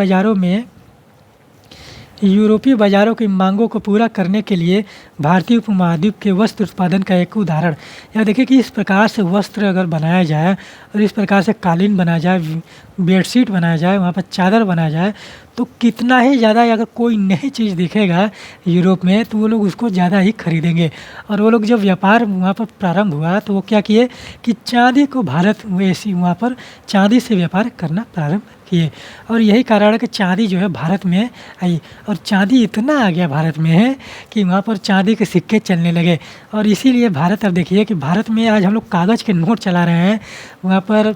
बाज़ारों की मांगों को पूरा करने के लिए भारतीय उपमहाद्वीप के वस्त्र उत्पादन का एक उदाहरण। यहाँ देखिए कि इस प्रकार से वस्त्र अगर बनाया जाए और इस प्रकार से कालीन बनाया जाए, बेडशीट बनाया जाए, वहाँ पर चादर बनाया जाए, तो कितना ही ज़्यादा अगर कोई नई चीज़ दिखेगा यूरोप में तो वो लोग उसको ज़्यादा ही खरीदेंगे। और वो लोग जब व्यापार वहाँ पर प्रारंभ हुआ तो वो क्या किए कि चांदी को वहाँ पर चांदी से व्यापार करना प्रारंभ किए। और यही कारण है कि चांदी जो है भारत में आई, और चांदी इतना आ गया भारत में है कि वहाँ पर चांदी के सिक्के चलने लगे। और इसीलिए भारत, अब देखिए कि भारत में आज हम लोग कागज़ के नोट चला रहे हैं, वहाँ पर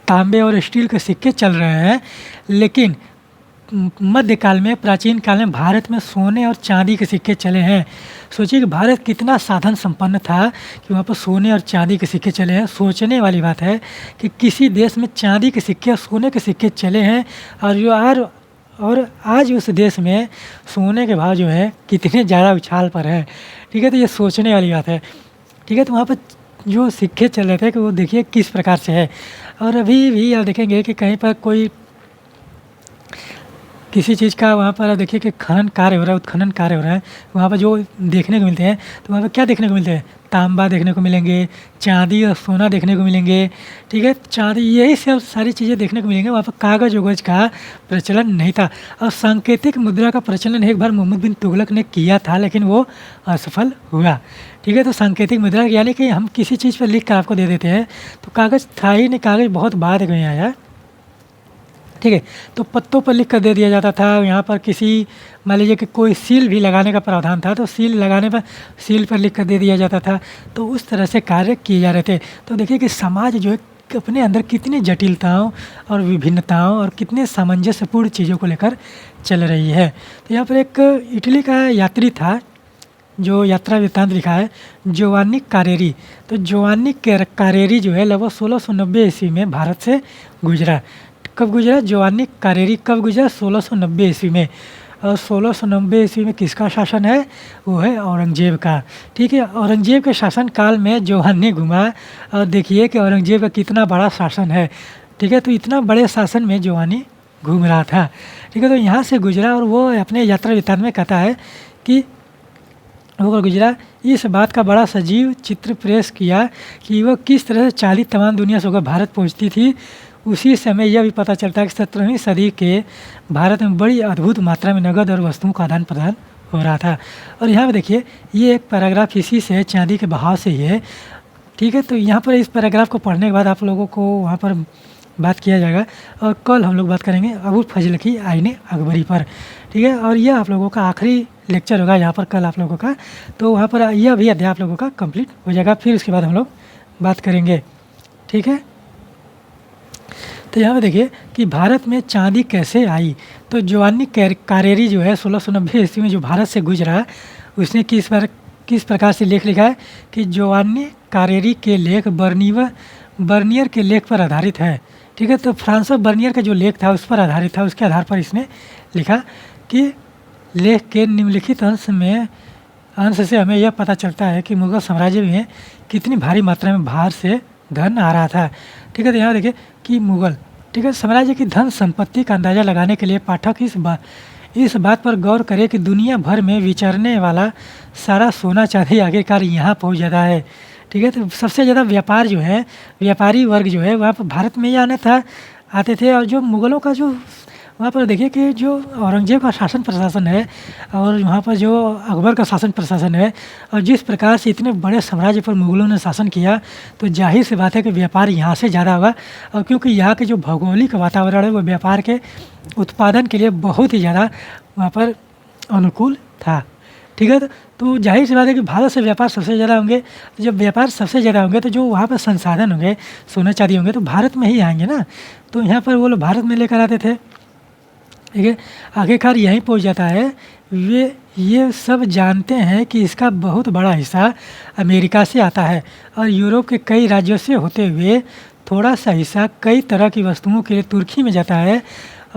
तांबे और स्टील के सिक्के चल रहे हैं, लेकिन मध्यकाल में, प्राचीन काल में भारत में सोने और चांदी के सिक्के चले हैं। सोचिए कि भारत कितना साधन संपन्न था कि वहाँ पर सोने और चांदी के सिक्के चले हैं। सोचने वाली बात है कि किसी देश में चांदी के सिक्के और सोने के सिक्के चले हैं, और आज उस देश में सोने के भाव जो है कितने ज़्यादा उछाल पर है। ठीक है, तो ये सोचने वाली बात है। ठीक है, तो वहाँ पर जो सिक्के चल रहे थे कि वो देखिए किस प्रकार से है। और अभी भी आप देखेंगे कि कहीं पर कोई किसी चीज़ का वहाँ पर देखिए कि खनन कार्य हो रहा है, उत्खनन कार्य हो रहा है, वहाँ पर जो देखने को मिलते हैं, तो वहाँ पर क्या देखने को मिलते हैं? तांबा देखने को मिलेंगे, चांदी और सोना देखने को मिलेंगे। ठीक है, चांदी, यही सब सारी चीज़ें देखने को मिलेंगे। वहाँ पर कागज़ वगज का प्रचलन नहीं था। और सांकेतिक मुद्रा का प्रचलन एक बार मोहम्मद बिन तुगलक ने किया था, लेकिन वो असफल हुआ। ठीक है, तो सांकेतिक मुद्रा यानी कि हम किसी चीज़ पर लिख कर आपको दे देते हैं, तो कागज़ था ही नहीं, कागज़ बहुत बाद में आया। ठीक है, तो पत्तों पर लिख कर दे दिया जाता था। यहाँ पर किसी, मान लीजिए कि कोई सील भी लगाने का प्रावधान था, तो सील लगाने पर सील पर लिख कर दे दिया जाता था। तो उस तरह से कार्य किए जा रहे थे। तो देखिए कि समाज जो है अपने अंदर कितनी जटिलताओं और विभिन्नताओं और कितने सामंजस्यपूर्ण चीज़ों को लेकर चल रही है। तो यहाँ पर एक इटली का यात्री था जो यात्रा वृत्तांत लिखा है, जोवान्नी कारेरी। तो जोवान्नी कारेरी जो है लगभग 1690 ईस्वी में भारत से गुजरा। कब गुजरा? जोवान्नी कारेरी कब गुजरा? 1690 ईस्वी में। और 1690 ईस्वी में किसका शासन है? वो है औरंगजेब का। ठीक है, औरंगजेब के शासन काल में जोवान्नी घुमा, और देखिए कि औरंगजेब का कितना बड़ा शासन है। ठीक है, तो इतना बड़े शासन में जोवान्नी घूम रहा था। ठीक है, तो यहाँ से गुजरा, और वो अपने यात्रा वृत्तांत में कहता है कि होकर गुजरा। इस बात का बड़ा सजीव चित्र पेश किया कि वह किस तरह से 40 तमाम दुनिया से होकर भारत पहुँचती थी। उसी समय यह भी पता चलता है कि 17वीं सदी के भारत में बड़ी अद्भुत मात्रा में नगद और वस्तुओं का आदान प्रदान हो रहा था। और यहाँ पर देखिए, ये एक पैराग्राफ इसी से, चांदी के बहाव से ही है। ठीक है, तो यहाँ पर इस पैराग्राफ को पढ़ने के बाद आप लोगों को वहाँ पर बात किया जाएगा, और कल हम लोग बात करेंगे अबुल फजल की आईने अकबरी पर। ठीक है, और यह आप लोगों का आखिरी लेक्चर होगा यहाँ पर कल आप लोगों का। तो वहाँ पर यह भी अध्याय आप लोगों का कंप्लीट हो जाएगा, फिर उसके बाद हम लोग बात करेंगे। ठीक है, तो यहाँ पे देखिए कि भारत में चांदी कैसे आई। तो जोवान्नी कारेरी जो है 1690 ईस्वी में जो भारत से गुजरा, उसने किस प्रकार से लेख लिखा है कि जोवान्नी कारेरी के लेख बर्नियर के लेख पर आधारित है। ठीक है, तो फ्रांस बर्नियर का जो लेख था उस पर आधारित था। उसके आधार पर इसने लिखा कि लेख के निम्नलिखित अंश से हमें यह पता चलता है कि मुगल साम्राज्य में कितनी भारी मात्रा में बाहर से धन आ रहा था। ठीक है, तो यहाँ देखिए कि मुगल, ठीक है, साम्राज्य की धन संपत्ति का अंदाज़ा लगाने के लिए पाठक इस बात पर गौर करे कि दुनिया भर में विचरने वाला सारा सोना चांदी आखिरकार यहाँ पहुँच जाता है। ठीक है, तो सबसे ज़्यादा व्यापार जो है, व्यापारी वर्ग जो है वहाँ पर भारत में ही आते थे। और जो मुग़लों का जो वहाँ पर देखिए कि जो औरंगजेब का शासन प्रशासन है और वहाँ पर जो अकबर का शासन प्रशासन है, और जिस प्रकार से इतने बड़े साम्राज्य पर मुग़लों ने शासन किया, तो जाहिर सी बात है कि व्यापार यहाँ से ज़्यादा होगा। और क्योंकि यहाँ के जो भौगोलिक वातावरण है वो व्यापार के उत्पादन के लिए बहुत ही ज़्यादा वहाँ पर अनुकूल था। ठीक है, तो जाहिर सी बात है कि भारत से व्यापार सबसे ज़्यादा होंगे। तो जब व्यापार सबसे ज़्यादा होंगे तो जो वहाँ पर संसाधन होंगे, सोना चांदी होंगे, तो भारत में ही आएंगे ना। तो यहाँ पर वो लोग भारत में लेकर आते थे। ठीक है, आखिरकार यहीं पहुँच जाता है। ये सब जानते हैं कि इसका बहुत बड़ा हिस्सा अमेरिका से आता है और यूरोप के कई राज्यों से होते हुए थोड़ा सा हिस्सा कई तरह की वस्तुओं के लिए तुर्की में जाता है,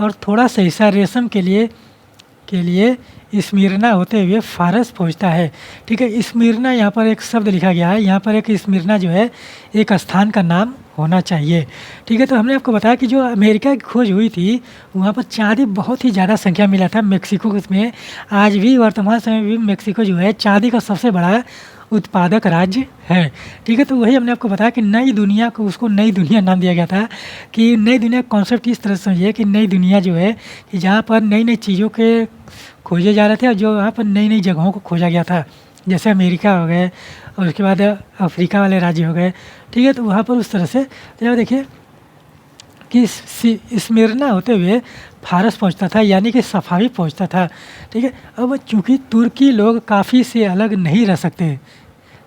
और थोड़ा सा हिस्सा रेशम के लिए स्मिर्ना होते हुए फारस पहुंचता है। ठीक है, स्मिर्ना यहाँ पर एक शब्द लिखा गया है। यहाँ पर एक स्मिर्ना जो है एक स्थान का नाम होना चाहिए। ठीक है, तो हमने आपको बताया कि जो अमेरिका की खोज हुई थी वहाँ पर चांदी बहुत ही ज़्यादा संख्या मिला था। मेक्सिको में आज भी वर्तमान समय में भी मेक्सिको जो है चांदी का सबसे बड़ा उत्पादक राज्य है। ठीक है, तो वही हमने आपको बताया कि नई दुनिया को, उसको नई दुनिया नाम दिया गया था। कि नई दुनिया कॉन्सेप्ट इस तरह से समझिए कि नई दुनिया जो है कि जहाँ पर नई नई चीज़ों के खोजे जा रहे थे और जो वहाँ पर नई नई जगहों को खोजा गया था, जैसे अमेरिका हो गए और उसके बाद अफ्रीका वाले राज्य हो गए। ठीक है, तो वहाँ पर उस तरह से जब देखिए कि स्मिर्ना होते हुए फारस पहुँचता था, यानी कि सफावी पहुँचता था। ठीक है, अब चूँकि तुर्की लोग काफ़ी से अलग नहीं रह सकते,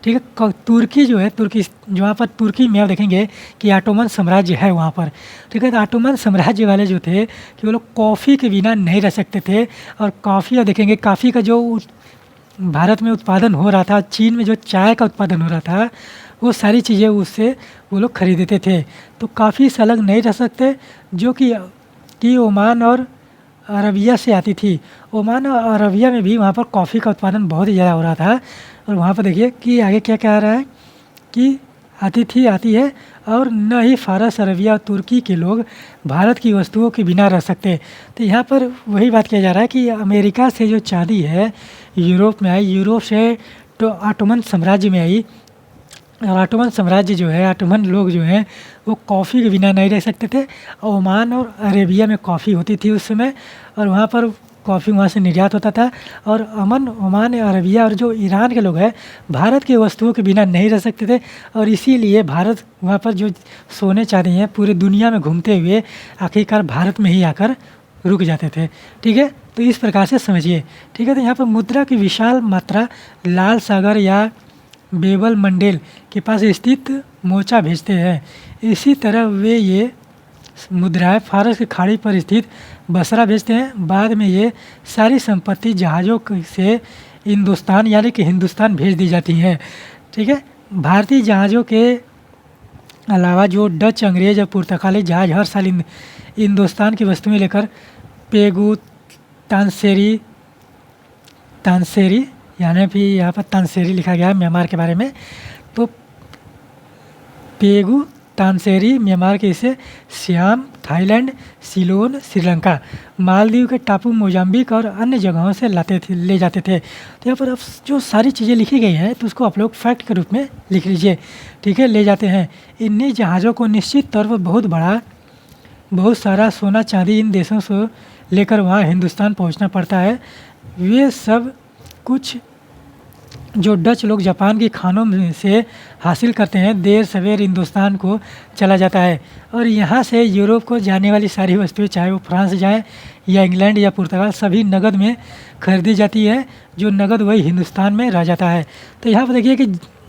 ठीक है। तुर्की जो है, तुर्की जो वहाँ पर तुर्की में आप देखेंगे कि ऑटोमन साम्राज्य है वहाँ पर। ठीक है, तो ऑटोमन साम्राज्य वाले जो थे कि वो लोग कॉफ़ी के बिना नहीं रह सकते थे। और कॉफ़ी आप देखेंगे, कॉफ़ी का जो भारत में उत्पादन हो रहा था, चीन में जो चाय का उत्पादन हो रहा था, वो सारी चीज़ें उससे वो लोग खरीदते थे। तो कॉफ़ी से अलग नहीं रह सकते, जो कि ओमान और अरबिया से आती थी। ओमान और अरबिया में भी वहाँ पर कॉफ़ी का उत्पादन बहुत ही ज़्यादा हो रहा था। और वहाँ पर देखिए कि आगे क्या क्या आ रहा है कि आती है, और न ही फ़ारस, अरबिया और तुर्की के लोग भारत की वस्तुओं के बिना रह सकते। तो यहाँ पर वही बात किया जा रहा है कि अमेरिका से जो चांदी है यूरोप में आई, यूरोप से तो ऑटोमन साम्राज्य में आई। और ऑटोमन साम्राज्य जो है, ऑटोमन लोग जो हैं वो कॉफ़ी के बिना नहीं रह सकते थे। ओमान और अरेबिया में कॉफ़ी होती थी उस समय, और वहाँ पर कॉफ़ी वहाँ से निर्यात होता था। और ओमान, अरबिया और जो ईरान के लोग हैं भारत की वस्तुओं के बिना नहीं रह सकते थे। और इसीलिए भारत वहाँ पर जो सोने चांदी हैं पूरी दुनिया में घूमते हुए आखिरकार भारत में ही आकर रुक जाते थे। ठीक है, तो इस प्रकार से समझिए। ठीक है, तो यहाँ पर मुद्रा की विशाल मात्रा लाल सागर या बेबल मंडेल के पास स्थित मोचा भेजते हैं। इसी तरह वे ये मुद्राएं फारस की खाड़ी पर स्थित बसरा भेजते हैं। बाद में ये सारी संपत्ति जहाज़ों से हिंदुस्तान यानी कि हिंदुस्तान भेज दी जाती हैं। ठीक है, भारतीय जहाज़ों के अलावा जो डच, अंग्रेज़ और पुर्तगाली जहाज़ हर साल हिंदुस्तान की वस्तुएं लेकर पेगू, तानसेरी यानी भी यहाँ पर तानसेरी लिखा गया है म्यांमार के बारे में। तो पेगू, तानसेरी म्यांमार के इसे सियाम, थाईलैंड, सिलोन, श्रीलंका, मालदीव के टापू, मोजाम्बिक और अन्य जगहों से ले जाते थे। तो यहाँ पर अब जो सारी चीज़ें लिखी गई हैं तो उसको आप लोग फैक्ट के रूप में लिख लीजिए। ठीक है, ले जाते हैं। इन्हीं जहाज़ों को निश्चित तौर पर बहुत सारा सोना चांदी इन देशों से लेकर वहाँ हिंदुस्तान पहुँचना पड़ता है। वे सब कुछ जो डच लोग जापान की खानों में से हासिल करते हैं देर सवेर हिंदुस्तान को चला जाता है। और यहाँ से यूरोप को जाने वाली सारी वस्तुएं, चाहे वो फ्रांस जाए या इंग्लैंड या पुर्तगाल, सभी नगद में खरीदी जाती है। जो नगद वही हिंदुस्तान में रह जाता है। तो यहाँ पर देखिए कि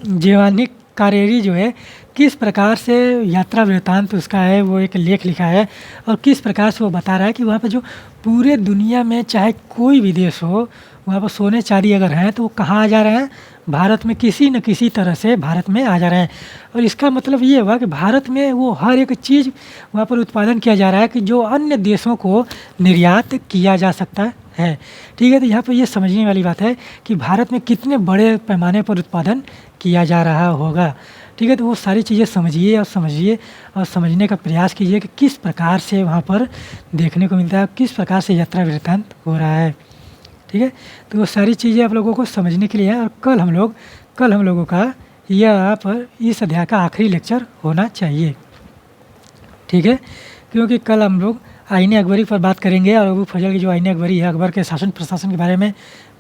जियोनी कारेरी जो है किस प्रकार से यात्रा वृत्तांत उसका है, वो एक लेख लिखा है। और किस प्रकार से वो बता रहा है कि वहाँ पर जो पूरे दुनिया में चाहे कोई भी देश हो, वहाँ पर सोने चांदी अगर हैं तो वो कहाँ आ जा रहे हैं, भारत में किसी न किसी तरह से भारत में आ जा रहे हैं। और इसका मतलब ये हुआ कि भारत में वो हर एक चीज़ वहाँ पर उत्पादन किया जा रहा है कि जो अन्य देशों को निर्यात किया जा सकता है। ठीक है, तो यहाँ पर ये समझने वाली बात है कि भारत में कितने बड़े पैमाने पर उत्पादन किया जा रहा होगा। ठीक है, तो वो सारी चीज़ें समझिए और समझने का प्रयास कीजिए कि किस प्रकार से वहाँ पर देखने को मिलता है, किस प्रकार से यात्रा वृत्तांत हो रहा है। ठीक है, तो वो सारी चीज़ें आप लोगों को समझने के लिए है। और कल हम लोगों का यहाँ पर इस अध्याय का आखिरी लेक्चर होना चाहिए। ठीक है, क्योंकि कल हम लोग आईने अकबरी पर बात करेंगे। और अबू फजल की जो आईने अकबरी है, अकबर के शासन प्रशासन के बारे में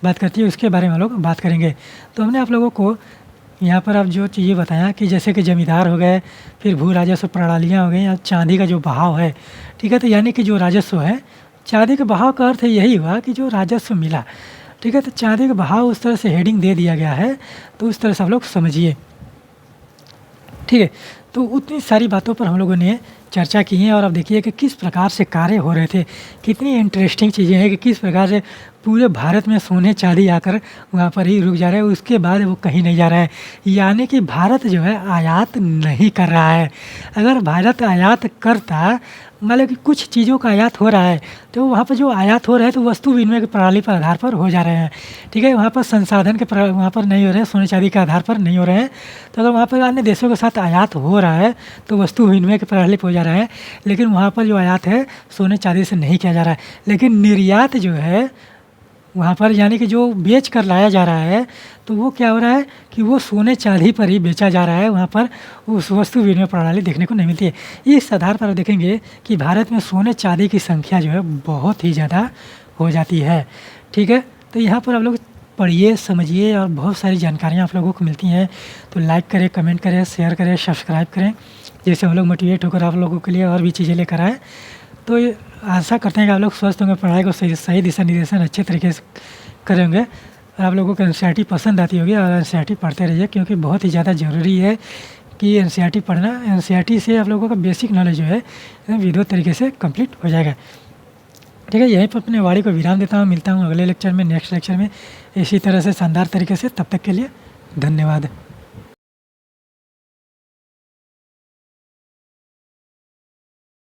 बात करती है, उसके बारे में हम लोग बात करेंगे। तो हमने आप लोगों को यहाँ पर अब जो चीज़ें बताया कि जैसे कि जमींदार हो गए, फिर भू राजस्व प्रणालियाँ हो गई, और चांदी का जो बहाव है। ठीक है, तो यानी कि जो राजस्व है, चांदी के बहाव का अर्थ यही हुआ कि जो राजस्व मिला। ठीक है, तो चांदी का बहाव उस तरह से हेडिंग दे दिया गया है, तो उस तरह से आप लोग समझिए। ठीक है, तो उतनी सारी बातों पर हम लोगों ने चर्चा की है। और अब देखिए कि किस प्रकार से कार्य हो रहे थे, कितनी इंटरेस्टिंग चीज़ें हैं कि किस प्रकार से पूरे भारत में सोने चांदी आकर वहाँ पर ही रुक जा रहे हैं, उसके बाद वो कहीं नहीं जा रहा है। यानी कि भारत जो है आयात नहीं कर रहा है। अगर भारत आयात करता, मतलब कि कुछ चीज़ों का आयात हो रहा है, तो वहाँ पर जो आयात हो रहा है तो वस्तु विनिमय की प्रणाली पर आधार पर हो जा रहे हैं। ठीक है, वहाँ पर संसाधन के वहाँ पर नहीं हो रहे हैं, सोने चांदी के आधार पर नहीं हो रहे हैं। तो अगर वहाँ पर अन्य देशों के साथ आयात हो रहा है तो वस्तु विनिमय की प्रणाली पर हो जा रहा है। लेकिन वहाँ पर जो आयात है सोने चांदी से नहीं किया जा रहा है, लेकिन निर्यात जो है वहाँ पर यानी कि जो बेच कर लाया जा रहा है, तो वो क्या हो रहा है कि वो सोने चांदी पर ही बेचा जा रहा है। वहाँ पर उस वस्तु विनिमय प्रणाली देखने को नहीं मिलती है। इस आधार पर देखेंगे कि भारत में सोने चांदी की संख्या जो है बहुत ही ज़्यादा हो जाती है। ठीक है, तो यहाँ पर आप लोग पढ़िए, समझिए, और बहुत सारी जानकारियाँ आप लोगों को मिलती हैं। तो लाइक करें, कमेंट करें, शेयर करें, सब्सक्राइब करें, जैसे हम लोग मोटिवेट होकर आप लोगों के लिए और भी चीज़ें लेकर आए। तो आशा करते हैं कि आप लोग स्वस्थ होंगे, पढ़ाई को सही दिशा निर्देशन अच्छे तरीके से करेंगे। और आप लोगों को एनसीईआरटी पसंद आती होगी और एनसीईआरटी पढ़ते रहिए, क्योंकि बहुत ही ज़्यादा ज़रूरी है कि एनसीईआरटी पढ़ना। एनसीईआरटी से आप लोगों का बेसिक नॉलेज जो है विधिवत तरीके से कंप्लीट हो जाएगा। ठीक है, यहीं पर अपने वाणी को विराम देता हूँ। मिलता हूँ अगले लेक्चर में, नेक्स्ट लेक्चर में इसी तरह से शानदार तरीके से। तब तक के लिए धन्यवाद।